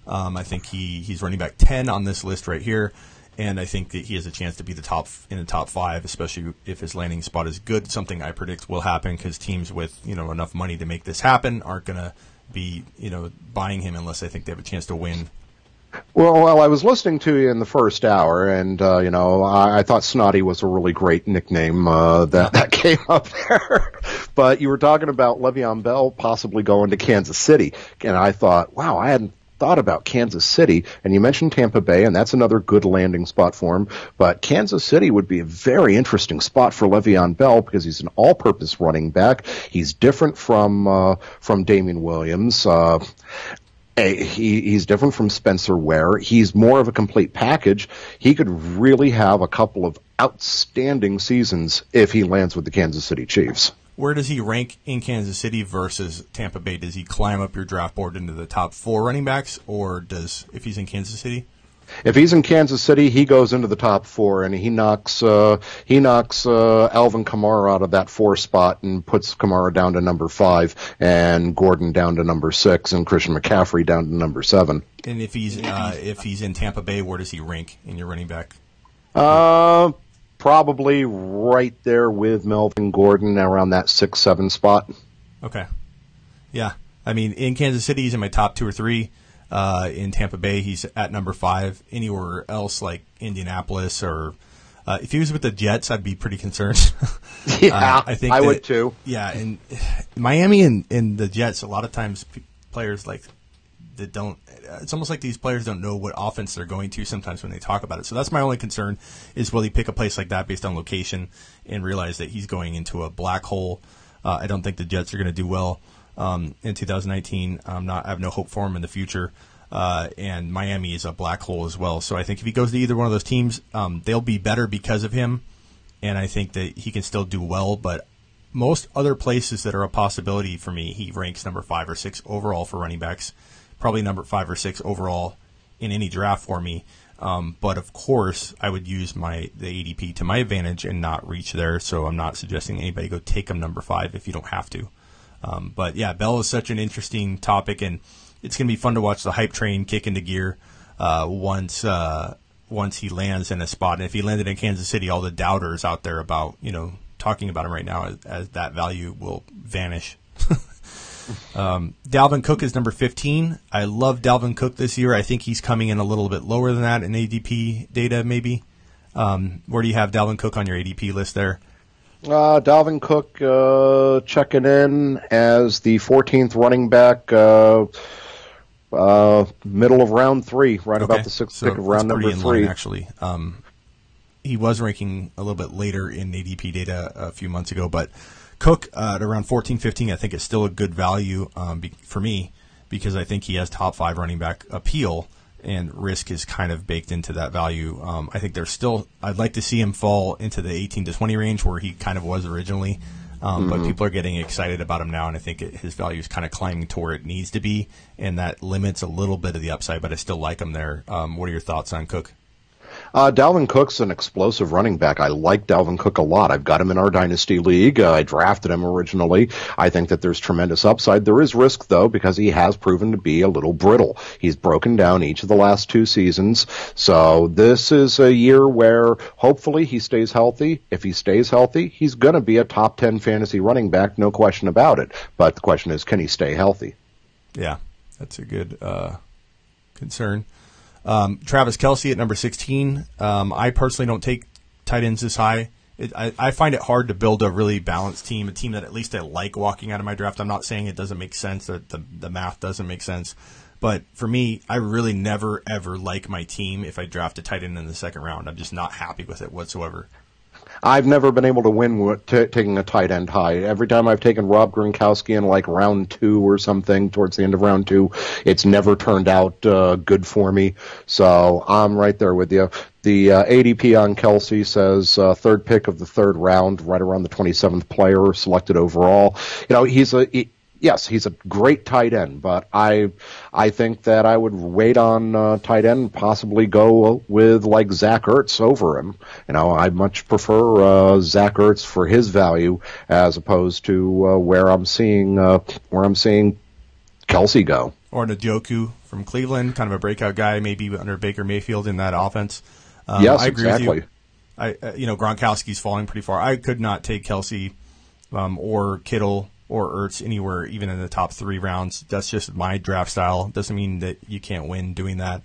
[SPEAKER 1] I think he's running back 10 on this list right here, and I think that he has a chance to be in the top 5, especially if his landing spot is good. Something I predict will happen because teams with enough money to make this happen aren't going to be buying him unless they think they have a chance to win.
[SPEAKER 2] Well, I was listening to you in the first hour, and I thought Snotty was a really great nickname that came up there. But you were talking about Le'Veon Bell possibly going to Kansas City, and I thought, wow, I hadn't thought about Kansas City. And you mentioned Tampa Bay, and that's another good landing spot for him. But Kansas City would be a very interesting spot for Le'Veon Bell because he's an all-purpose running back. He's different from Damien Williams. He's different from Spencer Ware. He's more of a complete package. He could really have a couple of outstanding seasons if he lands with the Kansas City Chiefs.
[SPEAKER 1] Where does he rank in Kansas City versus Tampa Bay? Does he climb up your draft board into the top 4 running backs, or if he's in Kansas City?
[SPEAKER 2] If he's in Kansas City, he goes into the top 4, and he knocks Alvin Camara out of that 4 spot and puts Kamara down to number 5, and Gordon down to number 6, and Christian McCaffrey down to number 7.
[SPEAKER 1] And if he's in Tampa Bay, where does he rank in your running back?
[SPEAKER 2] Probably right there with Melvin Gordon around that 6-7 spot.
[SPEAKER 1] Okay. Yeah. I mean, in Kansas City, he's in my top 2 or 3. In Tampa Bay, he's at number 5. Anywhere else, like Indianapolis or if he was with the Jets, I'd be pretty concerned.
[SPEAKER 2] Yeah, I would too.
[SPEAKER 1] Yeah, and Miami and the Jets, a lot of times players like that don't. It's almost like these players don't know what offense they're going to sometimes when they talk about it. So that's my only concern is will he pick a place like that based on location and realize that he's going into a black hole. I don't think the Jets are going to do well in 2019. I have no hope for him in the future. And Miami is a black hole as well. So I think if he goes to either one of those teams, they'll be better because of him. And I think that he can still do well. But most other places that are a possibility for me, he ranks number 5 or 6 overall for running backs. Probably number 5 or 6 overall in any draft for me. But of course, I would use the ADP to my advantage and not reach there. So I'm not suggesting anybody go take him number 5 if you don't have to. But yeah, Bell is such an interesting topic, and it's going to be fun to watch the hype train kick into gear once he lands in a spot. And if he landed in Kansas City, all the doubters out there about talking about him right now as that value will vanish. Dalvin Cook is number 15. I love Dalvin Cook this year. I think he's coming in a little bit lower than that in ADP data, maybe. Where do you have Dalvin Cook on your ADP list there?
[SPEAKER 2] Dalvin Cook checking in as the 14th running back, middle of round 3, right about the 6th pick of round number 3.
[SPEAKER 1] Actually, he was ranking a little bit later in ADP data a few months ago, but Cook at around 14, 15, I think is still a good value for me because I think he has top 5 running back appeal, and risk is kind of baked into that value. I think I'd like to see him fall into the 18 to 20 range where he kind of was originally, but people are getting excited about him now, and I think his value is kind of climbing to where it needs to be, and that limits a little bit of the upside, but I still like him there. What are your thoughts on Cook?
[SPEAKER 2] Dalvin Cook's an explosive running back. I like Dalvin Cook a lot. I've got him in our Dynasty League. I drafted him originally. I think that there's tremendous upside. There is risk, though, because he has proven to be a little brittle. He's broken down each of the last 2 seasons. So this is a year where hopefully he stays healthy. If he stays healthy, he's going to be a top 10 fantasy running back, no question about it. But the question is, can he stay healthy?
[SPEAKER 1] Yeah, that's a good concern. Travis Kelce at number 16. I personally don't take tight ends this high. I find it hard to build a really balanced team, a team that at least I like walking out of my draft. I'm not saying it doesn't make sense, that the math doesn't make sense. But for me, I really never, ever like my team if I draft a tight end in the 2nd round. I'm just not happy with it whatsoever.
[SPEAKER 2] I've never been able to win with taking a tight end high. Every time I've taken Rob Gronkowski in like round 2 or something, towards the end of round 2, it's never turned out good for me. So I'm right there with you. The ADP on Kelce says 3rd pick of the 3rd round, right around the 27th player selected overall. Yes, he's a great tight end, but I think that I would wait on tight end and possibly go with like Zach Ertz over him. I much prefer Zach Ertz for his value as opposed to where I'm seeing Kelce go.
[SPEAKER 1] Or Njoku from Cleveland, kind of a breakout guy, maybe under Baker Mayfield in that offense.
[SPEAKER 2] Yes,
[SPEAKER 1] I agree
[SPEAKER 2] exactly.
[SPEAKER 1] With you. Gronkowski's falling pretty far. I could not take Kelce or Kittle or Ertz anywhere, even in the top 3 rounds. That's just my draft style. Doesn't mean that you can't win doing that.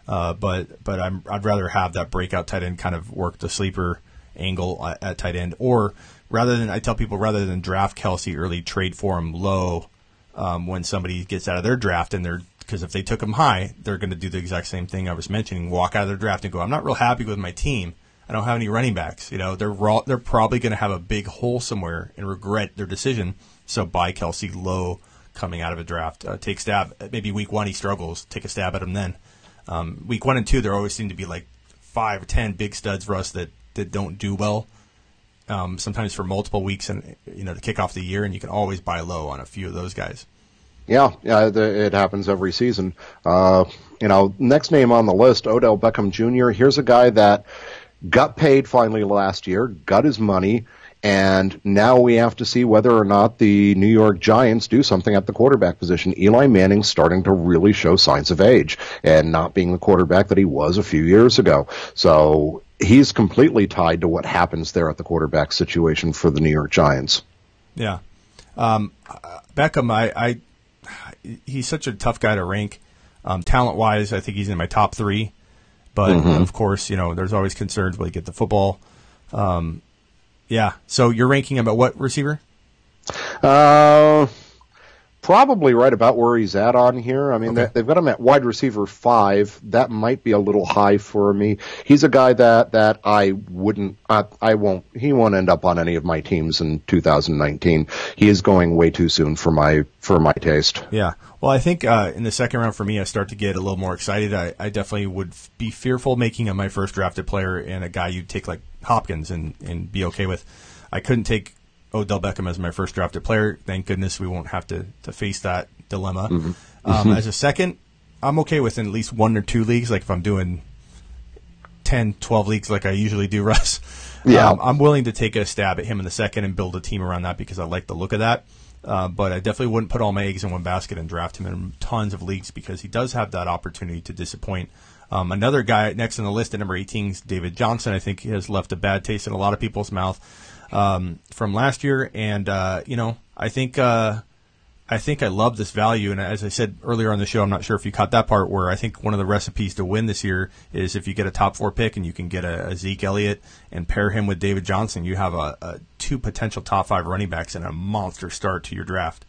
[SPEAKER 1] But I'd rather have that breakout tight end kind of work the sleeper angle at tight end. Or I tell people rather than draft Kelce early, trade for him low when somebody gets out of their draft, because if they took him high, they're going to do the exact same thing I was mentioning, walk out of their draft and go, I'm not real happy with my team. I don't have any running backs. They're probably going to have a big hole somewhere and regret their decision. So buy Kelce low coming out of a draft. Take stab. Maybe week 1 he struggles. Take a stab at him then. Week 1 and 2 there always seem to be like 5 or 10 big studs, Russ, that don't do well. Sometimes for multiple weeks and to kick off the year, and you can always buy low on a few of those guys.
[SPEAKER 2] Yeah, it happens every season. Next name on the list, Odell Beckham Jr. Here's a guy that got paid finally last year, got his money, and now we have to see whether or not the New York Giants do something at the quarterback position. Eli Manning's starting to really show signs of age and not being the quarterback that he was a few years ago. So he's completely tied to what happens there at the quarterback situation for the New York Giants.
[SPEAKER 1] Yeah. Beckham, he's such a tough guy to rank. Talent-wise, I think he's in my top 3. But, of course, there's always concerns will he get the football. Yeah. So you're ranking him at what receiver?
[SPEAKER 2] Probably right about where he's at on here. I mean, they've got him at wide receiver 5. That might be a little high for me. He's a guy that he won't end up on any of my teams in 2019. He is going way too soon for my taste.
[SPEAKER 1] Yeah. Well, I think in the second round for me, I start to get a little more excited. I definitely would be fearful making him my first drafted player and a guy you'd take like Hopkins and be okay with. I couldn't take Odell Beckham as my first drafted player. Thank goodness we won't have to face that dilemma. Mm-hmm. As a second, I'm okay with in at least 1 or 2 leagues. Like if I'm doing 10, 12 leagues like I usually do, Russ, I'm willing to take a stab at him in the second and build a team around that because I like the look of that. But I definitely wouldn't put all my eggs in one basket and draft him in tons of leagues because he does have that opportunity to disappoint. Another guy next on the list at number 18 is David Johnson. I think he has left a bad taste in a lot of people's mouth from last year, and I think I love this value. And as I said earlier on the show, I'm not sure if you caught that part where I think one of the recipes to win this year is if you get a top 4 pick and you can get a Ezekiel Elliott and pair him with David Johnson, you have a 2 potential top 5 running backs and a monster start to your draft.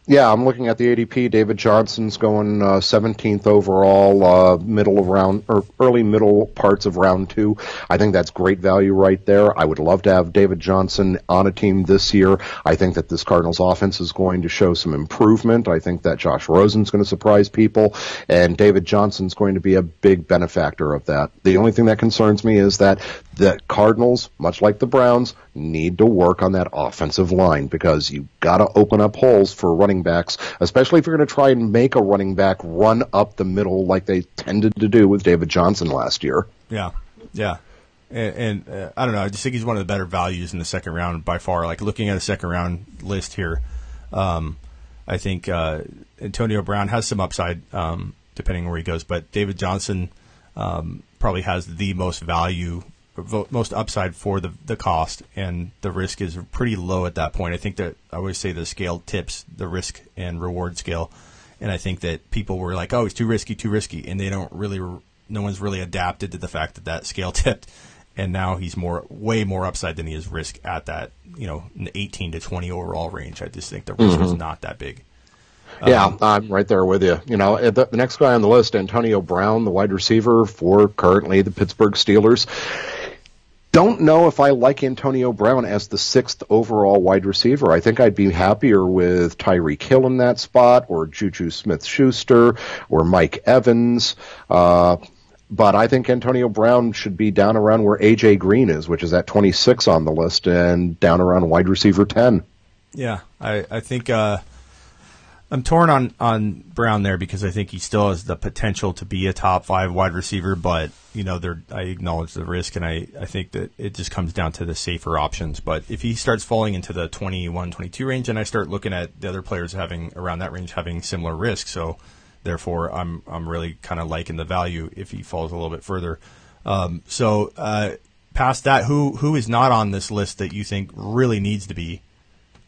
[SPEAKER 2] Yeah, I'm looking at the ADP. David Johnson's going 17th overall, middle of round or early middle parts of round 2. I think that's great value right there. I would love to have David Johnson on a team this year. I think that this Cardinals offense is going to show some improvement. I think that Josh Rosen's going to surprise people, and David Johnson's going to be a big benefactor of that. The only thing that concerns me is that the Cardinals, much like the Browns, need to work on that offensive line because you've got to open up holes for running backs, especially if you're going to try and make a running back run up the middle like they tended to do with David Johnson last year.
[SPEAKER 1] Yeah. And I don't know. I just think he's one of the better values in the second round by far. Like looking at a second round list here, I think Antonio Brown has some upside depending on where he goes, but David Johnson probably has the most value, most upside for the cost, and the risk is pretty low at that point. I think that I always say the scale tips the risk and reward scale, and I think that people were like, "Oh, it's too risky," and they don't really. No one's really adapted to the fact that scale tipped, and now he's way more upside than he is risk at that in the 18 to 20 overall range. I just think the risk is not that big.
[SPEAKER 2] Yeah, I'm right there with you. The next guy on the list, Antonio Brown, the wide receiver for currently the Pittsburgh Steelers. Don't know if I like Antonio Brown as the 6th overall wide receiver. I think I'd be happier with Tyreek Hill in that spot, or Juju Smith-Schuster, or Mike Evans. But I think Antonio Brown should be down around where A.J. Green is, which is at 26 on the list, and down around wide receiver 10. Yeah,
[SPEAKER 1] I think I'm torn on Brown there because I think he still has the potential to be a top 5 wide receiver, but I acknowledge the risk, and I think that it just comes down to the safer options. But if he starts falling into the 21, 22 range, and I start looking at the other players having around that range having similar risk, so therefore I'm really kind of liking the value if he falls a little bit further. Past that, who is not on this list that you think really needs to be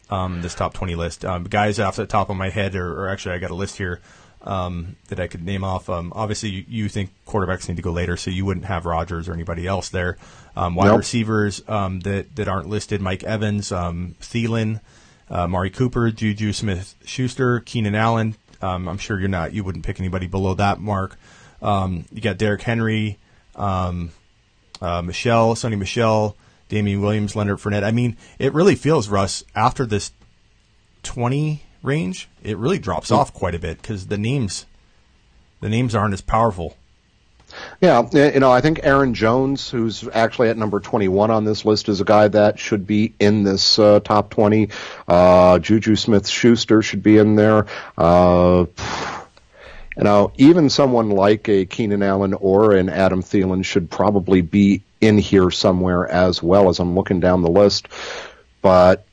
[SPEAKER 1] this top 20 list? Guys off the top of my head, or actually I got a list here that I could name off. Obviously, you think quarterbacks need to go later, so you wouldn't have Rodgers or anybody else there. Wide receivers that aren't listed: Mike Evans, Thielen, Amari Cooper, Juju Smith-Schuster, Keenan Allen. I'm sure you wouldn't pick anybody below that mark. You got Derrick Henry, Sony Michele, Damian Williams, Leonard Fournette. I mean, it really feels, Russ, after this 20 range, it really drops off quite a bit because the names aren't as powerful.
[SPEAKER 2] Yeah, I think Aaron Jones, who's actually at number 21 on this list, is a guy that should be in this top 20. Juju Smith-Schuster should be in there. Even someone like a Keenan Allen or an Adam Thielen should probably be in here somewhere as well as I'm looking down the list. But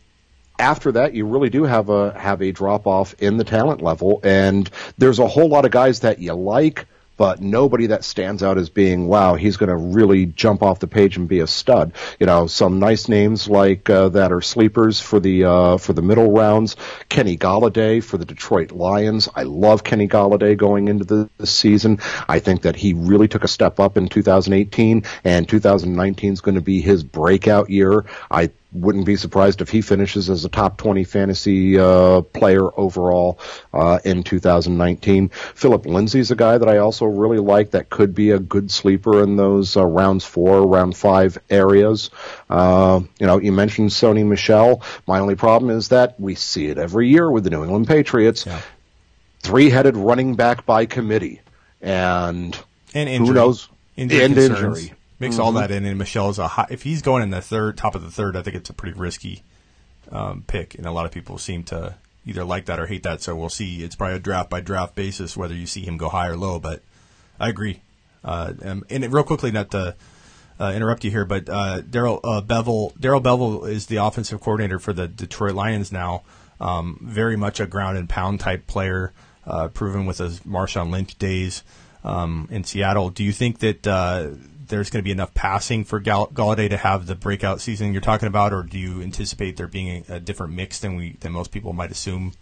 [SPEAKER 2] after that, you really do have a drop-off in the talent level, and there's a whole lot of guys that you like, but nobody that stands out as being, wow, he's going to really jump off the page and be a stud. Some nice names like that are sleepers for the middle rounds. Kenny Golladay for the Detroit Lions. I love Kenny Golladay going into this season. I think that he really took a step up in 2018, and 2019 is going to be his breakout year. I wouldn't be surprised if he finishes as a top 20 fantasy player overall in 2019. Phillip Lindsay's a guy that I also really like that could be a good sleeper in those rounds 4, round 5 areas. You mentioned Sony Michele. My only problem is that we see it every year with the New England Patriots. Yeah. 3-headed running back by committee. And
[SPEAKER 1] injury.
[SPEAKER 2] Who knows?
[SPEAKER 1] Injury. Mix all that in, and Michelle's if he's going in the top of the third, I think it's a pretty risky pick, and a lot of people seem to either like that or hate that. So we'll see. It's probably a draft by draft basis whether you see him go high or low. But I agree. And real quickly, not to interrupt you here, but Darrell Bevell is the offensive coordinator for the Detroit Lions now. Very much a ground and pound type player, proven with his Marshawn Lynch days in Seattle. Do you think that there's going to be enough passing for Galladay to have the breakout season you're talking about, or do you anticipate there being a different mix than most people might assume?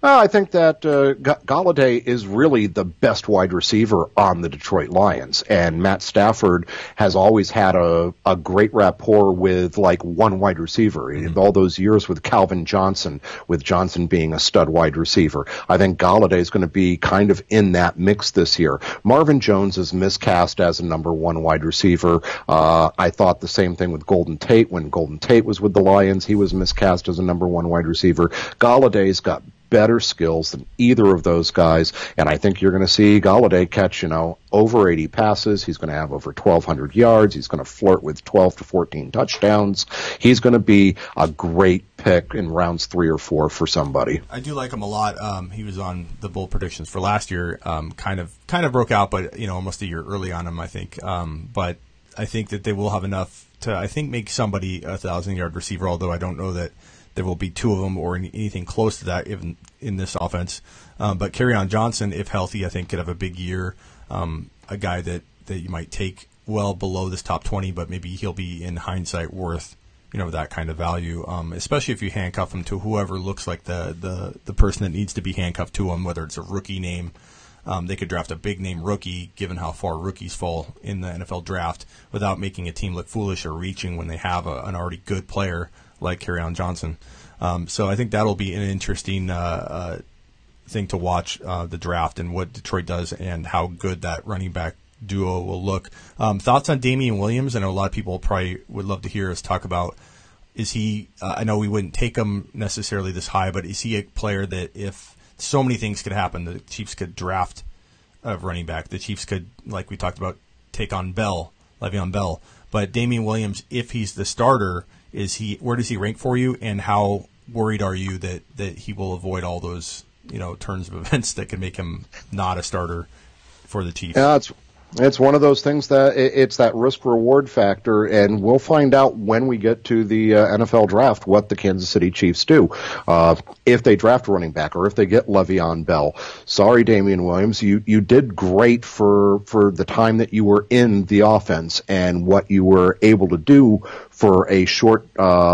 [SPEAKER 2] I think that Galladay is really the best wide receiver on the Detroit Lions, and Matt Stafford has always had a great rapport with like one wide receiver. In all those years with Calvin Johnson, with Johnson being a stud wide receiver, I think Galladay is going to be kind of in that mix this year. Marvin Jones is miscast as a number 1 wide receiver. I thought the same thing with Golden Tate. When Golden Tate was with the Lions, he was miscast as a number 1 wide receiver. Galladay's got better skills than either of those guys, and I think you're going to see Galladay catch, over 80 passes. He's going to have over 1,200 yards. He's going to flirt with 12 to 14 touchdowns. He's going to be a great pick in rounds 3 or 4 for somebody.
[SPEAKER 1] I do like him a lot. He was on the bold predictions for last year. Kind of broke out, but almost a year early on him, I think. But I think that they will have enough to, make somebody a 1,000-yard receiver. Although I don't know that there will be 2 of them or anything close to that even in this offense. But Kerryon Johnson, if healthy, I think could have a big year. A guy that you might take well below this top 20, but maybe he'll be in hindsight worth that kind of value, especially if you handcuff him to whoever looks like the person that needs to be handcuffed to him, whether it's a rookie name. They could draft a big-name rookie, given how far rookies fall in the NFL draft, without making a team look foolish or reaching when they have an already good player like Kerryon Johnson. So I think that'll be an interesting thing to watch, the draft and what Detroit does and how good that running back duo will look. Thoughts on Damien Williams? I know a lot of people probably would love to hear us talk about, is he, I know we wouldn't take him necessarily this high, but is he a player that if so many things could happen, the Chiefs could draft a running back, the Chiefs could, like we talked about, take on Le'Veon Bell, but Damien Williams, if he's the starter, where does he rank for you, and how worried are you that he will avoid all those turns of events that could make him not a starter for the Chiefs?
[SPEAKER 2] Yeah, it's one of those things that it's that risk-reward factor, and we'll find out when we get to the NFL draft what the Kansas City Chiefs do. If they draft a running back or if they get Le'Veon Bell. Sorry, Damien Williams, you did great for the time that you were in the offense and what you were able to do for a short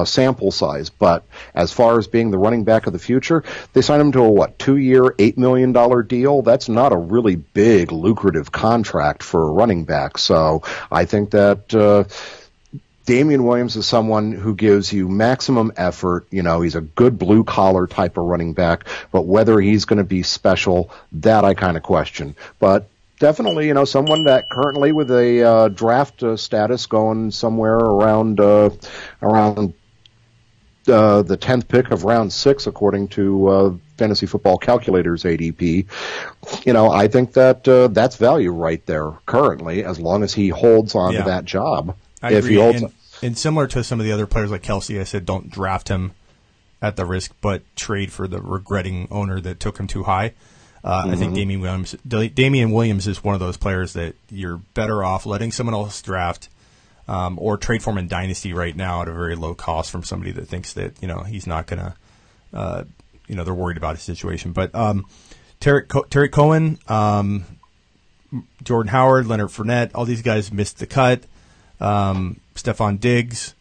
[SPEAKER 2] sample size. But as far as being the running back of the future, they signed him to a 2-year, $8 million deal? That's not a really big, lucrative contract for a running back. So I think that Damien Williams is someone who gives you maximum effort. He's a good blue-collar type of running back, but whether he's going to be special, that I kind of question. But definitely, someone that currently with a draft status going somewhere around the 10th pick of round 6, according to Fantasy Football Calculator's ADP. I think that that's value right there currently, as long as he holds on to that job.
[SPEAKER 1] I agree. And similar to some of the other players like Kelce, I said don't draft him at the risk, but trade for the regretting owner that took him too high. I think Damien Williams is one of those players that you're better off letting someone else draft or trade for him in Dynasty right now at a very low cost from somebody that thinks that he's not going to, they're worried about his situation. But Tariq Cohen, Jordan Howard, Leonard Fournette, all these guys missed the cut. Stefon Diggs.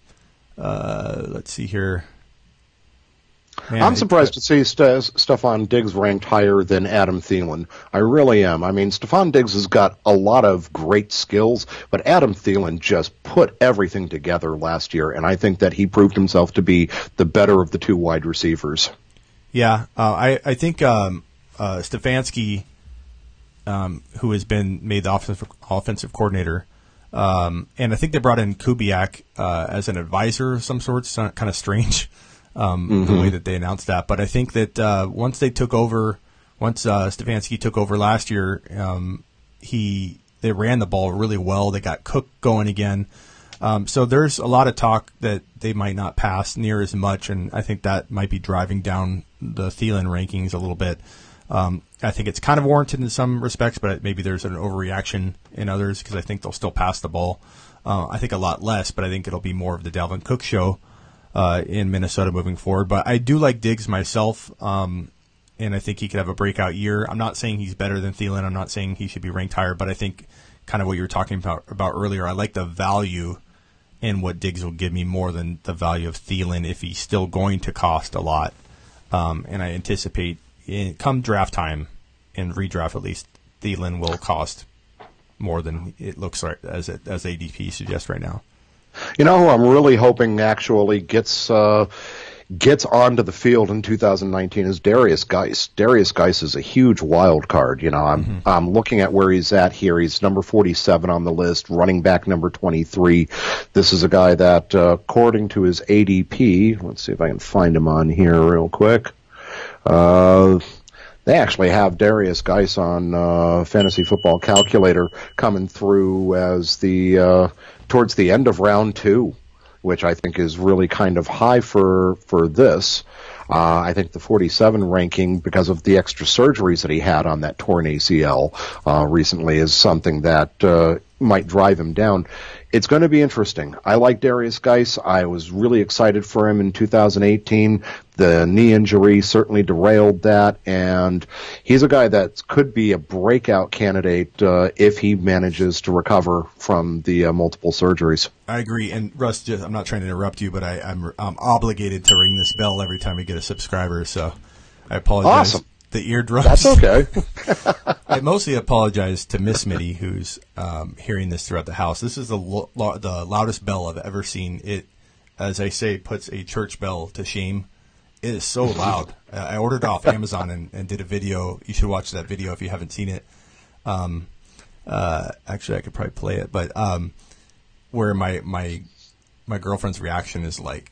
[SPEAKER 1] Let's see here.
[SPEAKER 2] Man, I'm surprised to see Stefon Diggs ranked higher than Adam Thielen. I really am. I mean, Stefon Diggs has got a lot of great skills, but Adam Thielen just put everything together last year, and I think that he proved himself to be the better of the two wide receivers.
[SPEAKER 1] Yeah, I think Stefanski, who has been made the offensive coordinator, and I think they brought in Kubiak as an advisor of some sort. It's kind of strange. The way that they announced that. But I think that once Stefanski took over last year, they ran the ball really well. They got Cook going again. So there's a lot of talk that they might not pass near as much, and I think that might be driving down the Thielen rankings a little bit. I think it's kind of warranted in some respects, but maybe there's an overreaction in others because I think they'll still pass the ball. I think a lot less, but I think it'll be more of the Dalvin Cook show in Minnesota moving forward. But I do like Diggs myself, and I think he could have a breakout year. I'm not saying he's better than Thielen. I'm not saying he should be ranked higher, but I think kind of what you were talking about earlier, I like the value in what Diggs will give me more than the value of Thielen if he's still going to cost a lot. And I anticipate come draft time and redraft at least, Thielen will cost more than it looks like as ADP suggests right now.
[SPEAKER 2] You know who I'm really hoping actually gets onto the field in 2019 is Darius Geis. Darius Geis is a huge wild card. You know, I'm looking at where he's at here. He's number 47 on the list, running back number 23. This is a guy that, according to his ADP, let's see if I can find him on here real quick. They actually have Darius Geis on Fantasy Football Calculator coming through as towards the end of round 2, which I think is really kind of high for this. I think the 47 ranking, because of the extra surgeries that he had on that torn ACL recently, is something that might drive him down. It's going to be interesting. I like Darius Geis. I was really excited for him in 2018. The knee injury certainly derailed that, and he's a guy that could be a breakout candidate if he manages to recover from the multiple surgeries.
[SPEAKER 1] I agree. And Russ, I'm not trying to interrupt you, but I'm obligated to ring this bell every time we get a subscriber, so I apologize.
[SPEAKER 2] Awesome.
[SPEAKER 1] The eardrums.
[SPEAKER 2] That's okay.
[SPEAKER 1] I mostly apologize to Miss Smitty, who's hearing this throughout the house. This is the loudest bell I've ever seen. It, as I say, puts a church bell to shame. It is so loud. I ordered it off Amazon and did a video. You should watch that video if you haven't seen it. Actually, I could probably play it, but where my girlfriend's reaction is like,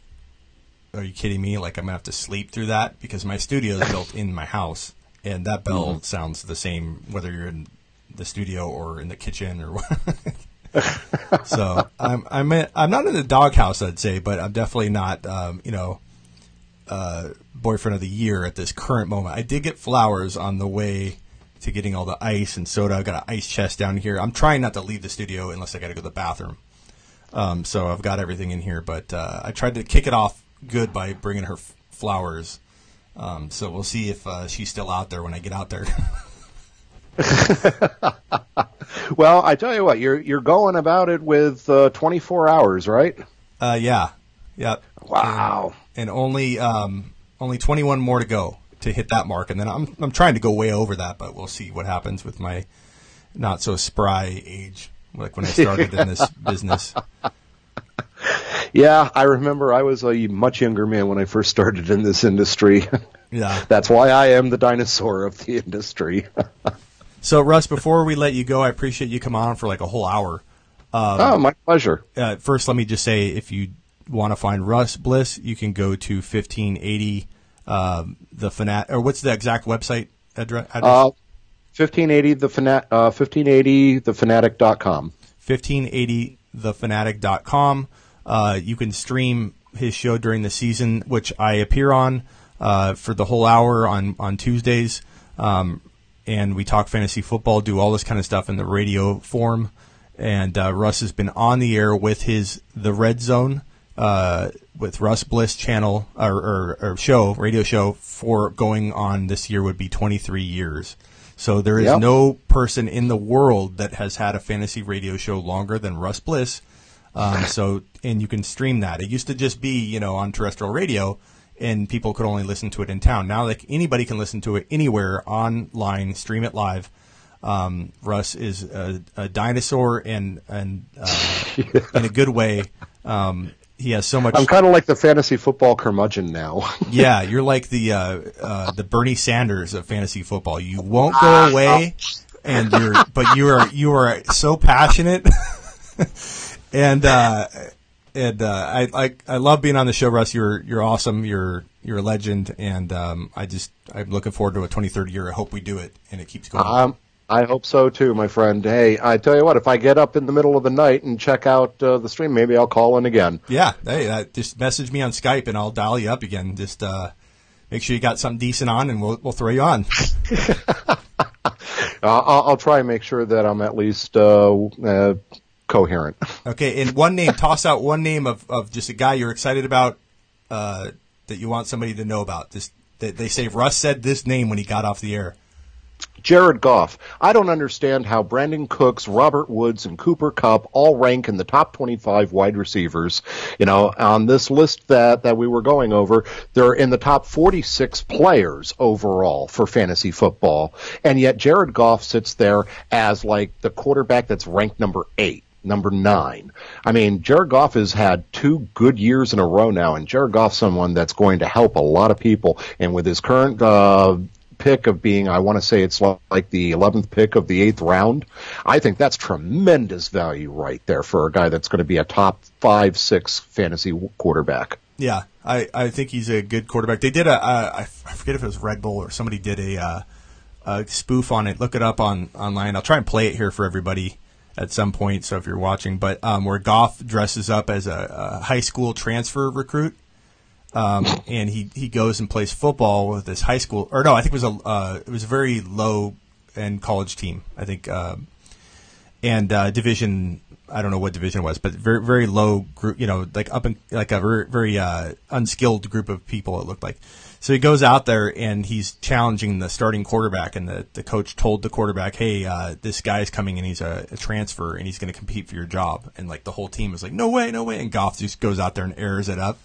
[SPEAKER 1] "Are you kidding me? Like I'm gonna have to sleep through that?" Because my studio is built in my house, and that bell sounds the same whether you're in the studio or in the kitchen or what. So I'm not in the doghouse, I'd say, but I'm definitely not boyfriend of the year at this current moment. I did get flowers on the way to getting all the ice and soda. I got an ice chest down here. I'm trying not to leave the studio unless I got to go to the bathroom. So I've got everything in here, but I tried to kick it off good by bringing her flowers. So we'll see if she's still out there when I get out there.
[SPEAKER 2] Well, I tell you what, you're going about it with 24 hours, right?
[SPEAKER 1] Yeah.
[SPEAKER 2] Wow.
[SPEAKER 1] And only 21 more to go to hit that mark, and then I'm trying to go way over that, but we'll see what happens with my not so spry age, like when I started in this business.
[SPEAKER 2] Yeah, I remember I was a much younger man when I first started in this industry.
[SPEAKER 1] Yeah.
[SPEAKER 2] That's why I am the dinosaur of the industry.
[SPEAKER 1] So, Russ, before we let you go, I appreciate you coming on for like a whole hour.
[SPEAKER 2] My pleasure.
[SPEAKER 1] First, let me just say, if you want to find Russ Bliss, you can go to 1580 the Fanatic, or what's the exact website address?
[SPEAKER 2] 1580 thefanatic.com.
[SPEAKER 1] 1580thefanatic.com. You can stream his show during the season, which I appear on for the whole hour on Tuesdays. And we talk fantasy football, do all this kind of stuff in the radio form. And Russ has been on the air with The Red Zone, with Russ Bliss channel or radio show for going on this year would be 23 years. So there is no person in the world that has had a fantasy radio show longer than Russ Bliss. And you can stream that. It used to just be, on terrestrial radio, and people could only listen to it in town. Now, like, anybody can listen to it anywhere online, stream it live. Russ is a dinosaur, and in a good way. He has so much.
[SPEAKER 2] I'm kind of like the fantasy football curmudgeon now.
[SPEAKER 1] Yeah, you're like the Bernie Sanders of fantasy football. You won't go away, and you are so passionate, and I love being on the show, Russ. You're awesome. You're a legend, and I'm looking forward to a 23rd year. I hope we do it, and it keeps going.
[SPEAKER 2] I hope so too, my friend. Hey, I tell you what, if I get up in the middle of the night and check out the stream, maybe I'll call in again.
[SPEAKER 1] Yeah, hey, just message me on Skype and I'll dial you up again. Just make sure you got something decent on, and we'll throw you on.
[SPEAKER 2] I'll try and make sure that I'm at least coherent.
[SPEAKER 1] Okay, and toss out one name of just a guy you're excited about that you want somebody to know about. Just that they say Russ said this name when he got off the air.
[SPEAKER 2] Jared Goff. I don't understand how Brandon Cooks, Robert Woods, and Cooper Kupp all rank in the top 25 wide receivers. You know, on this list that we were going over, they're in the top 46 players overall for fantasy football. And yet Jared Goff sits there as like the quarterback that's ranked number 8. Number 9. I mean, Jared Goff has had 2 good years in a row now, and Jared Goff's someone that's going to help a lot of people. And with his current pick of being, I want to say it's like the 11th pick of the 8th round, I think that's tremendous value right there for a guy that's going to be a top 5-6 fantasy quarterback.
[SPEAKER 1] Yeah, I think he's a good quarterback. They did I forget if it was Red Bull or somebody did a spoof on it. Look it up online. I'll try and play it here for everybody at some point, so if you're watching, but where Goff dresses up as a high school transfer recruit, and he goes and plays football with this high school, or no, I think it was a very low end college team, I think, and division, I don't know what division it was, but very very low group, you know, like up in like a very very unskilled group of people, it looked like. So he goes out there and he's challenging the starting quarterback, and the coach told the quarterback, hey, this guy's coming and he's a transfer and he's going to compete for your job. And like the whole team was like, no way. And Goff just goes out there and airs it up.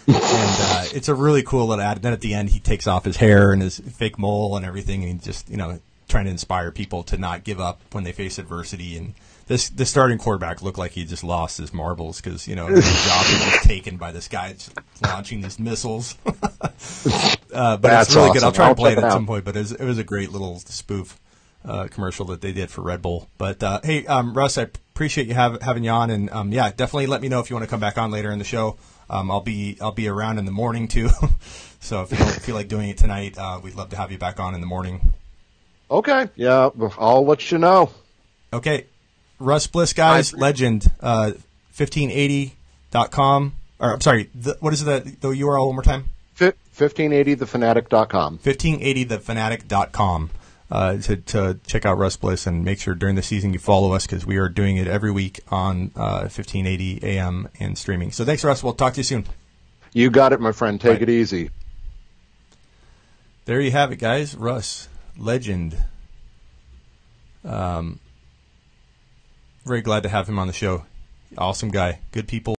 [SPEAKER 1] And it's a really cool little ad. And then at the end, he takes off his hair and his fake mole and everything, and he's just, you know, trying to inspire people to not give up when they face adversity. And the starting quarterback looked like he just lost his marbles because, you know, his job was taken by this guy launching these missiles. But
[SPEAKER 2] that's
[SPEAKER 1] it's really
[SPEAKER 2] awesome.
[SPEAKER 1] good. I'll try and play it at
[SPEAKER 2] out.
[SPEAKER 1] some point, but it was a great little spoof commercial that they did for Red Bull. But hey, Russ, I appreciate you having you on, and yeah, definitely let me know if you want to come back on later in the show. I'll be around in the morning too, so if you don't feel like doing it tonight, we'd love to have you back on in the morning.
[SPEAKER 2] Okay, yeah, I'll let you know.
[SPEAKER 1] Okay, Russ Bliss, guys, legend, 1580.com. Or I'm sorry, what is the URL one more time?
[SPEAKER 2] 1580thefanatic.com.
[SPEAKER 1] 1580thefanatic.com. To check out Russ Bliss, and make sure during the season you follow us, because we are doing it every week on 1580 AM and streaming. So thanks, Russ. We'll talk to you soon.
[SPEAKER 2] You got it, my friend. Take it easy.
[SPEAKER 1] There you have it, guys. Russ, legend. Very glad to have him on the show. Awesome guy. Good people.